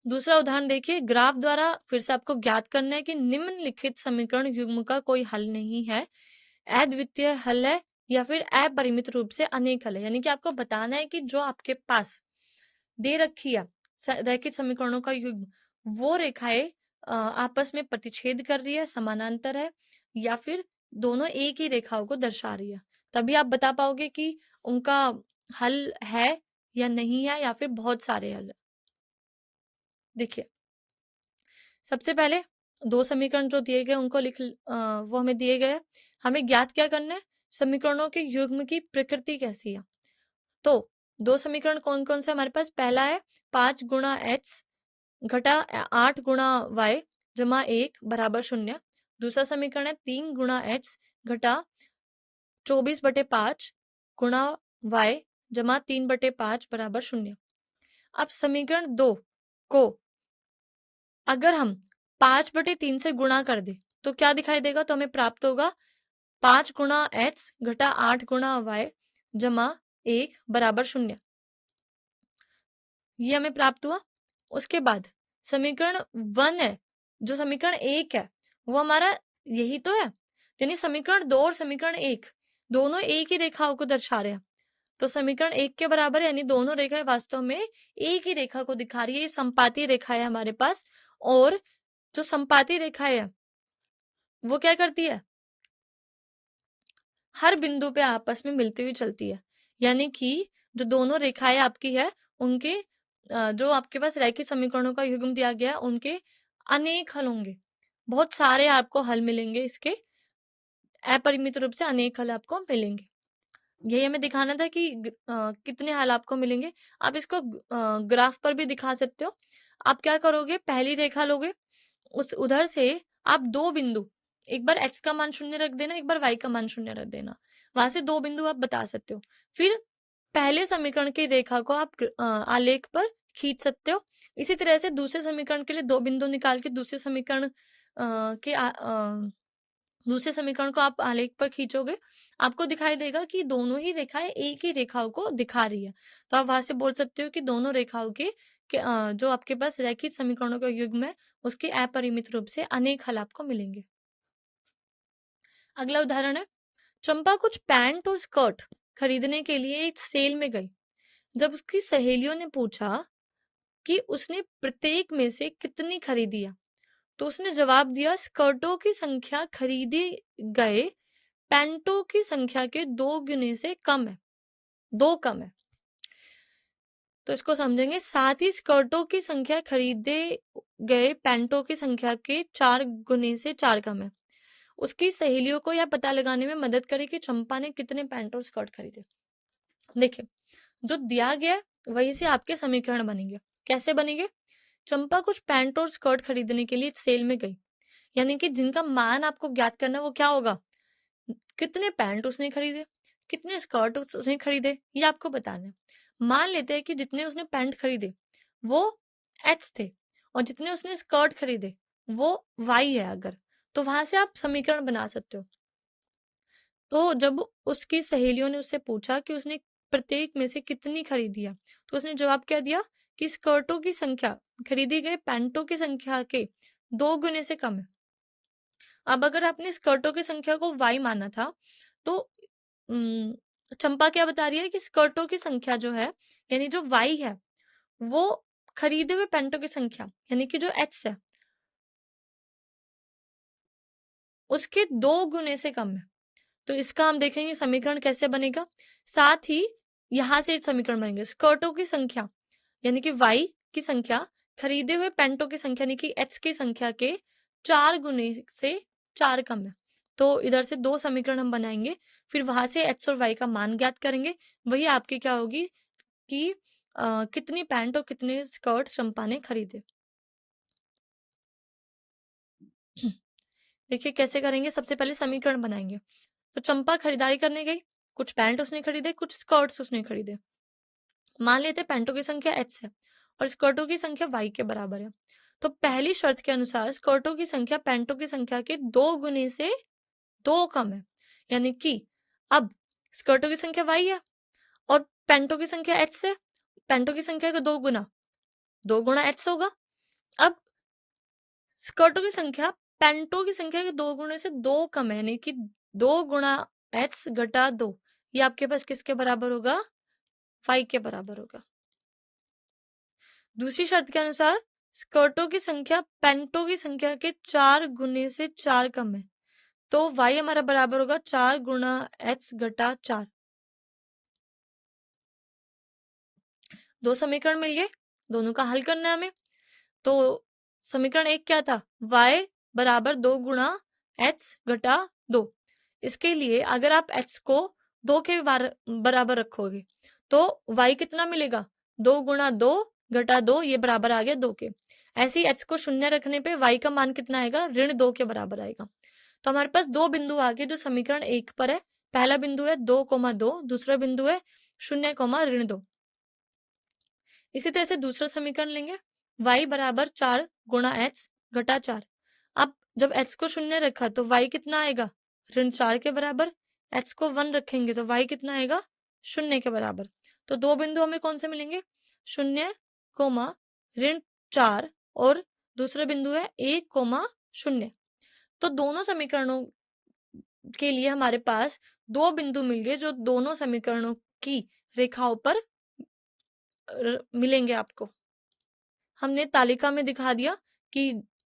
दूसरा उदाहरण देखिए, ग्राफ द्वारा फिर से आपको ज्ञात करना है कि निम्नलिखित समीकरण युग्म का कोई हल नहीं है, अद्वितीय हल है या फिर अपरिमित रूप से अनेक हल है। यानी कि आपको बताना है कि जो आपके पास दे रखी है रैखिक समीकरणों का युग्म, वो रेखाएं आपस में प्रतिच्छेद कर रही है, समानांतर है, या फिर दोनों एक ही रेखाओं को दर्शा रही है। तभी आप बता पाओगे कि उनका हल है या नहीं है, या फिर बहुत सारे हल है। देखिए, सबसे पहले दो समीकरण जो दिए गए उनको वो हमें दिए गए। हमें ज्ञात क्या करना है, समीकरणों के युग्म की प्रकृति कैसी है। तो दो समीकरण कौन कौन से हमारे पास, पहला है 5 गुणा x घटा 8 गुणा y जमा 1 बराबर 0। दूसरा समीकरण है 3 गुणा x घटा 24/5 गुणा y जमा 3/5 बराबर 0। अब समीकरण 2 को अगर हम 5/3 से गुणा कर दे तो क्या दिखाई देगा, तो हमें प्राप्त होगा 5 गुणा x घटा 8 गुणा y जमा 1 बराबर 0। ये हमें प्राप्त हुआ। उसके बाद समीकरण 1 है, जो समीकरण 1 है वो हमारा यही तो है, यानी समीकरण 2 और समीकरण 1 दोनों एक ही रेखाओं को दर्शा रहे हैं। तो समीकरण 1 के बराबर है, यानी दोनों रेखाएं वास्तव में एक ही रेखा को दिखा रही है। ये संपाती रेखा है हमारे पास, और जो संपाती रेखा है वो क्या करती है, हर बिंदु पे आपस में मिलती हुई चलती है। यानी कि जो दोनों रेखाएं आपकी है उनके जो आपके पास रैखिक समीकरणों का युग्म दिया गया है उनके अनेक हल होंगे, बहुत सारे आपको हल मिलेंगे, इसके अपरिमित रूप से अनेक हल आपको मिलेंगे। यही हमें दिखाना था कि कितने हल आपको मिलेंगे। आप इसको ग्राफ पर भी दिखा सकते हो। आप क्या करोगे, पहली रेखा लोगे, उस उधर से आप दो बिंदु, एक बार x का मान 0 रख देना, एक बार y का मान 0 रख देना, वहां से दो बिंदु आप बता सकते हो। फिर पहले समीकरण की रेखा को आप आलेख पर खींच सकते हो। इसी तरह से दूसरे समीकरण के लिए दो बिंदु निकाल के दूसरे समीकरण को आप आलेख पर खींचोगे, आपको दिखाई देगा कि दोनों ही रेखाएं एक ही रेखाओं को दिखा रही है। तो आप वहां से बोल सकते हो कि दोनों रेखाओं के जो आपके पास रैखिक समीकरणों का युग्म है उसके अपरिमित रूप से अनेक हल आपको मिलेंगे। अगला उदाहरण है, चंपा कुछ पैंट और स्कर्ट खरीदने के लिए एक सेल में गई। जब उसकी सहेलियों ने पूछा कि उसने प्रत्येक में से कितनी खरीदी है, तो उसने जवाब दिया, स्कर्टों की संख्या खरीदे गए पैंटों की संख्या के 2 गुने से कम है, 2 कम है। तो इसको समझेंगे, साथ ही स्कर्टों की संख्या खरीदे गए पैंटों की संख्या के 4 गुने से 4 कम है। उसकी सहेलियों को यह पता लगाने में मदद करे कि चंपा ने कितने पैंट और स्कर्ट खरीदे। देखिए, जो दिया गया वही से आपके समीकरण बनेंगे। कैसे बनेंगे, चंपा कुछ पैंट और स्कर्ट खरीदने के लिए सेल में गई, यानी कि जिनका मान आपको ज्ञात करना है वो क्या होगा, कितने पैंट उसने खरीदे, कितने स्कर्ट उसने खरीदे, ये आपको बताना है। मान लेते हैं कि जितने उसने पैंट खरीदे वो x थे और जितने उसने स्कर्ट खरीदे वो y है, अगर तो वहां से आप समीकरण बना सकते हो। तो जब उसकी सहेलियों ने उससे पूछा कि उसने प्रत्येक में से कितनी खरीदी है? तो उसने जवाब क्या दिया कि स्कर्टों की संख्या खरीदी गई पैंटों की संख्या के 2 गुने से कम है। अब अगर आपने स्कर्टों की संख्या को y माना था, तो चंपा क्या बता रही है कि स्कर्टों की संख्या जो है, यानी जो y है, वो खरीदे हुए पैंटों की संख्या यानी कि जो x है, उसके 2 गुने से कम है। तो इसका हम देखेंगे समीकरण कैसे बनेगा। साथ ही यहां से समीकरण बनेंगे, स्कर्टों की संख्या यानी कि y की संख्या खरीदे हुए पैंटों की संख्या यानी कि x की संख्या के 4 गुने से 4 कम है। तो इधर से 2 समीकरण हम बनाएंगे, फिर वहां से x और y का मान ज्ञात करेंगे। वही आपकी क्या होगी कि कितनी पैंट और कितने स्कर्ट चंपा ने खरीदे। देखिए कैसे करेंगे। सबसे पहले समीकरण बनाएंगे। तो चंपा खरीदारी करने गई, कुछ पैंट उसने खरीदे, कुछ स्कर्ट्स उसने खरीदे। मान लेते पैंटों की संख्या x है और स्कर्टों की संख्या y के बराबर है। तो पहली शर्त के अनुसार स्कर्टों की संख्या पैंटों की संख्या के 2 गुने से 2 कम है। यानी कि अब स्कर्टों की संख्या y है और पैंटों की संख्या x है। पैंटों की संख्या का 2 गुना x होगा। अब स्कर्टों की संख्या पैंटों की संख्या के 2 गुने से 2 कम है, यानी कि 2 गुना x घटा 2, ये आपके पास किसके बराबर होगा? y के बराबर होगा। दूसरी शर्त के अनुसार स्कर्टों की संख्या पैंटों की संख्या के 4 गुने से 4 कम है। तो y हमारा बराबर होगा 4 गुना x घटा 4। 2 समीकरण मिल गए, दोनों का हल करना है हमें। तो समीकरण 1 क्या था? y बराबर 2 गुना x घटा 2। इसके लिए अगर आप x को 2 के बराबर रखोगे तो y कितना मिलेगा? 2 गुना 2 घटा 2, ये बराबर आ गया 2 के। ऐसे ही x को 0 रखने पे y का मान कितना आएगा? ऋण 2 के बराबर आएगा। तो हमारे पास 2 बिंदु आ गए जो समीकरण 1 पर है। पहला बिंदु है 2,2, दूसरा बिंदु है 0, ऋण 2। इसी तरह से दूसरा समीकरण लेंगे, y बराबर 4 गुणा x घटा 4। अब जब x को 0 रखा तो y कितना आएगा? ऋण 4 के बराबर। x को 1 रखेंगे तो y कितना आएगा? 0 के बराबर। तो 2 बिंदु हमें कौन से मिलेंगे? 0, ऋण 4 और दूसरा बिंदु है 1,0। तो दोनों समीकरणों के लिए हमारे पास 2 बिंदु मिल गए जो दोनों समीकरणों की रेखाओं पर मिलेंगे आपको। हमने तालिका में दिखा दिया कि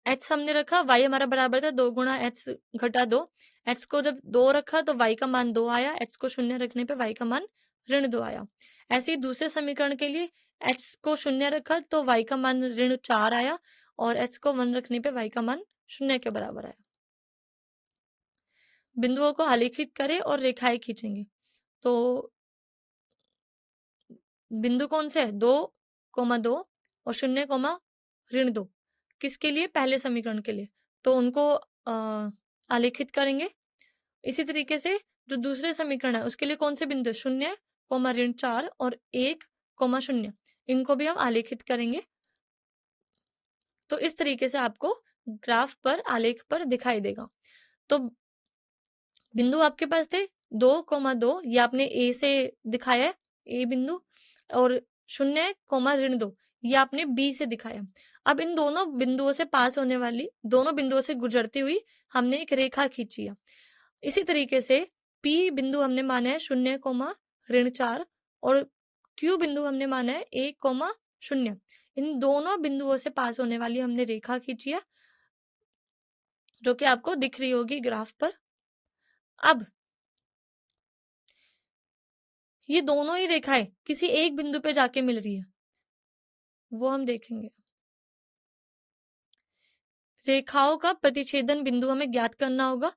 x हमने रखा, y हमारा बराबर था 2 गुणा x घटा 2। x को जब 2 रखा तो y का मान 2 आया, x को 0 रखने पे y का मान ऋण 2 आया। ऐसे ही दूसरे समीकरण के लिए x को 0 रखा तो y का मान ऋण 4 आया और x को 1 रखने पे y का मान 0 के बराबर आया। बिंदुओं को आलेखित करें और रेखाएं खींचेंगे। तो बिंदु कौन से है? 2,2 और 0, ऋण 2। किसके लिए? पहले समीकरण के लिए। तो उनको आलेखित करेंगे। इसी तरीके से जो दूसरे समीकरण है उसके लिए कौन से बिंदु? 0, ऋण 4 और 1,0, इनको भी हम आलेखित करेंगे। तो इस तरीके से आपको ग्राफ पर, आलेख पर दिखाई देगा। तो बिंदु आपके पास थे 2,2, ये आपने ए से दिखाया है, ए बिंदु, और 0, ऋण 2 ये आपने बी से दिखाया। अब इन दोनों बिंदुओं से पास होने वाली, दोनों बिंदुओं से गुजरती हुई हमने एक रेखा खींची है। इसी तरीके से पी बिंदु हमने माना है 0, ऋण 4 और क्यू बिंदु हमने माना है 1,0। इन दोनों बिंदुओं से पास होने वाली हमने रेखा खींची है जो कि आपको दिख रही होगी ग्राफ पर। अब ये दोनों ही रेखाएं किसी एक बिंदु पे जाके मिल रही है, वो हम देखेंगे। रेखाओं का प्रतिच्छेदन बिंदु हमें ज्ञात करना होगा।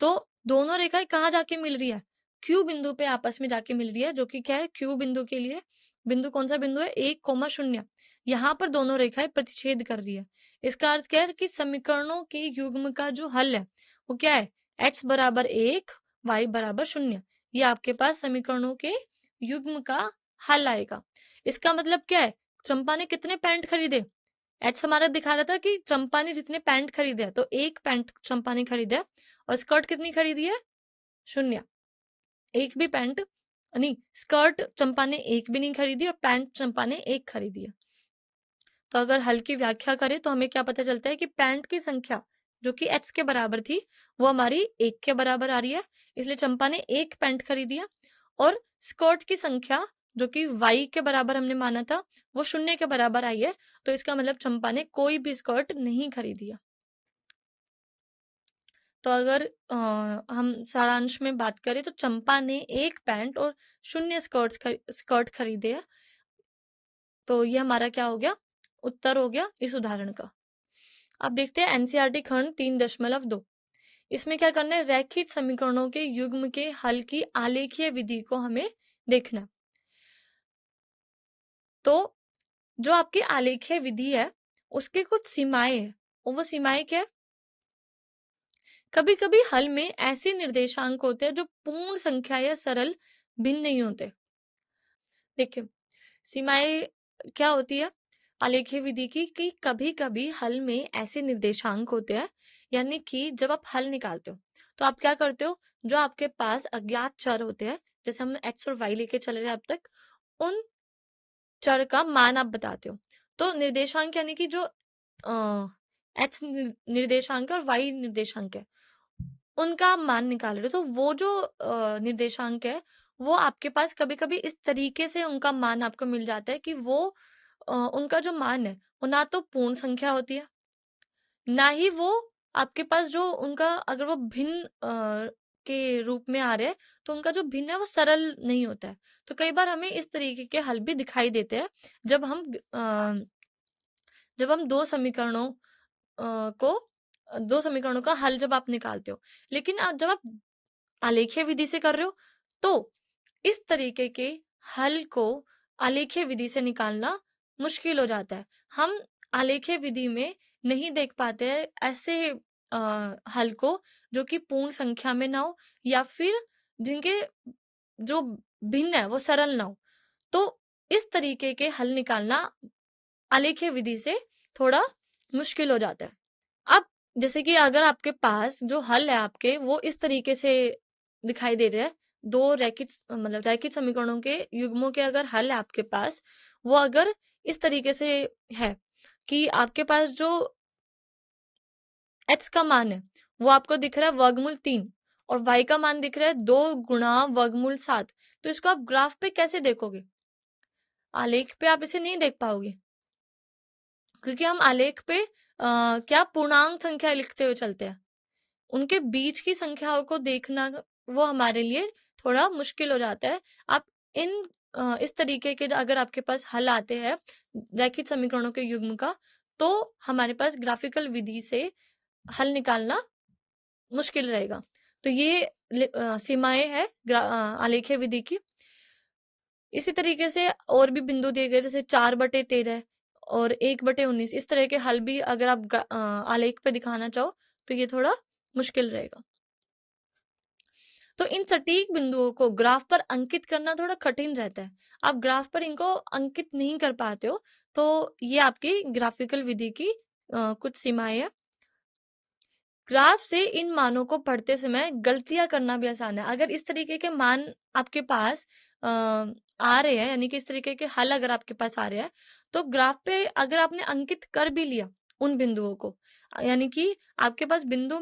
तो दोनों रेखाएं कहाँ जाके मिल रही है? क्यू बिंदु पे आपस में जाके मिल रही है, जो कि क्या है? क्यू बिंदु के लिए बिंदु कौन सा बिंदु है? 1,0। यहाँ पर दोनों रेखाएं प्रतिच्छेद कर रही है। इसका अर्थ क्या है कि समीकरणों के युग्म का जो हल है वो क्या है? x बराबर 1, y बराबर 0। ये आपके पास समीकरणों के युग्म का हल आएगा। इसका मतलब क्या है? चंपा ने कितने पैंट खरीदे? एड्स हमारा दिखा रहा था कि चंपा ने जितने पैंट खरीदे, तो 1 पैंट चंपा ने खरीदा और स्कर्ट कितनी खरीदी है? 0। एक भी पैंट नहीं, स्कर्ट चंपा ने एक भी नहीं खरीदी और पैंट चंपा ने एक खरीदी है। तो अगर हल की व्याख्या करें तो हमें क्या पता चलता है कि पैंट की संख्या जो कि x के बराबर थी वो हमारी 1 के बराबर आ रही है, इसलिए चंपा ने एक पैंट खरीदी है। और स्कर्ट की संख्या जो कि y के बराबर हमने माना था वो 0 के बराबर आई है, तो इसका मतलब चंपा ने कोई भी स्कर्ट नहीं खरीदी है। तो अगर हम सारांश में बात करें तो चंपा ने एक पैंट और 0 स्कर्ट खरीदे है। तो ये हमारा क्या हो गया, उत्तर हो गया इस उदाहरण का। अब देखते हैं एनसीईआरटी खंड 3.2। इसमें क्या करना है, रैखिक समीकरणों के युग्म के हल की आलेखीय विधि को हमें देखना है। तो जो आपकी आलेखीय विधि है उसकी कुछ सीमाएं हैं, और वो सीमाएं क्या है, कभी कभी हल में ऐसे निर्देशांक होते हैं जो पूर्ण संख्या या सरल भिन्न नहीं होते। देखिए सीमाएं क्या होती है आलेखीय विधि की, कि कभी कभी हल में ऐसे निर्देशांक होते हैं, यानी कि जब आप हल निकालते हो तो आप क्या करते हो, जो आपके पास अज्ञात चर होते हैं, जैसे हम एक्स और वाई लेके चले रहे अब तक, उन चर का मान आप बताते हो। तो निर्देशांक यानी कि जो एक्स निर्देशांक और वाई निर्देशांक है उनका आप मान निकाल रहे हो, तो वो जो निर्देशांक है वो आपके पास कभी कभी इस तरीके से उनका मान आपको मिल जाता है कि वो उनका जो मान है वो ना तो पूर्ण संख्या होती है, ना ही वो आपके पास जो उनका अगर वो भिन्न के रूप में आ रहे हैं तो उनका जो भिन्न है वो सरल नहीं होता है। तो कई बार हमें इस तरीके के हल भी दिखाई देते हैं जब हम दो समीकरणों का हल जब आप निकालते हो। लेकिन जब आप आलेखीय विधि से कर रहे हो तो इस तरीके के हल को आलेखीय विधि से निकालना मुश्किल हो जाता है। हम आलेखीय विधि में नहीं देख पाते हैं ऐसे हल को जो कि पूर्ण संख्या में ना हो या फिर जिनके जो भिन्न है वो सरल ना हो। तो इस तरीके के हल निकालना आलेखीय विधि से थोड़ा मुश्किल हो जाता है। अब जैसे कि अगर आपके पास जो हल है आपके वो इस तरीके से दिखाई दे रहे हैं, दो रैखिक समीकरणों के युग्मों के अगर हल है आपके पास, वो अगर इस तरीके से है कि आपके पास जो x का मान है वो आपको दिख रहा है वर्गमूल 3 और y का मान दिख रहा है 2 गुणा वर्गमूल 7, तो इसको आप ग्राफ पे कैसे देखोगे, आलेख पे आप इसे नहीं देख पाओगे, क्योंकि हम आलेख पे क्या पूर्णांक संख्या लिखते हुए चलते हैं। उनके बीच की संख्याओं को देखना वो हमारे लिए थोड़ा मुश्किल हो जाता है। आप इस तरीके के अगर आपके पास हल आते हैं रैखिक समीकरणों के युग्म का, तो हमारे पास ग्राफिकल विधि से हल निकालना मुश्किल रहेगा। तो ये सीमाएं है आलेखीय विधि की। इसी तरीके से और भी बिंदु दिए गए, जैसे 4/13 और 1/19, इस तरह के हल भी अगर आप आलेख पे दिखाना चाहो तो ये थोड़ा मुश्किल रहेगा। तो इन सटीक बिंदुओं को ग्राफ पर अंकित करना थोड़ा कठिन रहता है। आप ग्राफ पर इनको अंकित नहीं कर पाते हो, तो ये आपकी ग्राफिकल विधि की कुछ सीमाएं हैं। ग्राफ से इन मानों को पढ़ते समय गलतियां करना भी आसान है। अगर इस तरीके के मान आपके पास आ रहे हैं, यानी कि इस तरीके के हल अगर आपके पास आ रहे हैं, तो ग्राफ पे अगर आपने अंकित कर भी लिया उन बिंदुओं को, यानी कि आपके पास बिंदु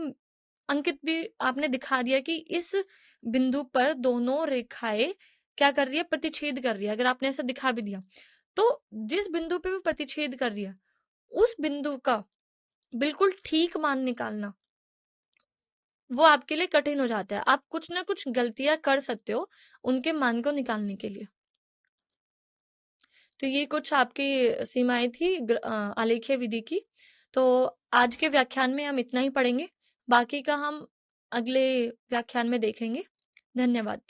अंकित भी आपने दिखा दिया कि इस बिंदु पर दोनों रेखाएं क्या कर रही है, प्रतिच्छेद कर रही है, अगर आपने ऐसा दिखा भी दिया, तो जिस बिंदु पे वो प्रतिच्छेद कर रही है उस बिंदु का बिल्कुल ठीक मान निकालना वो आपके लिए कठिन हो जाता है। आप कुछ ना कुछ गलतियां कर सकते हो उनके मान को निकालने के लिए। तो ये कुछ आपकी सीमाएं थी आलेखीय विधि की। तो आज के व्याख्यान में हम इतना ही पढ़ेंगे, बाकी का हम अगले व्याख्यान में देखेंगे। धन्यवाद।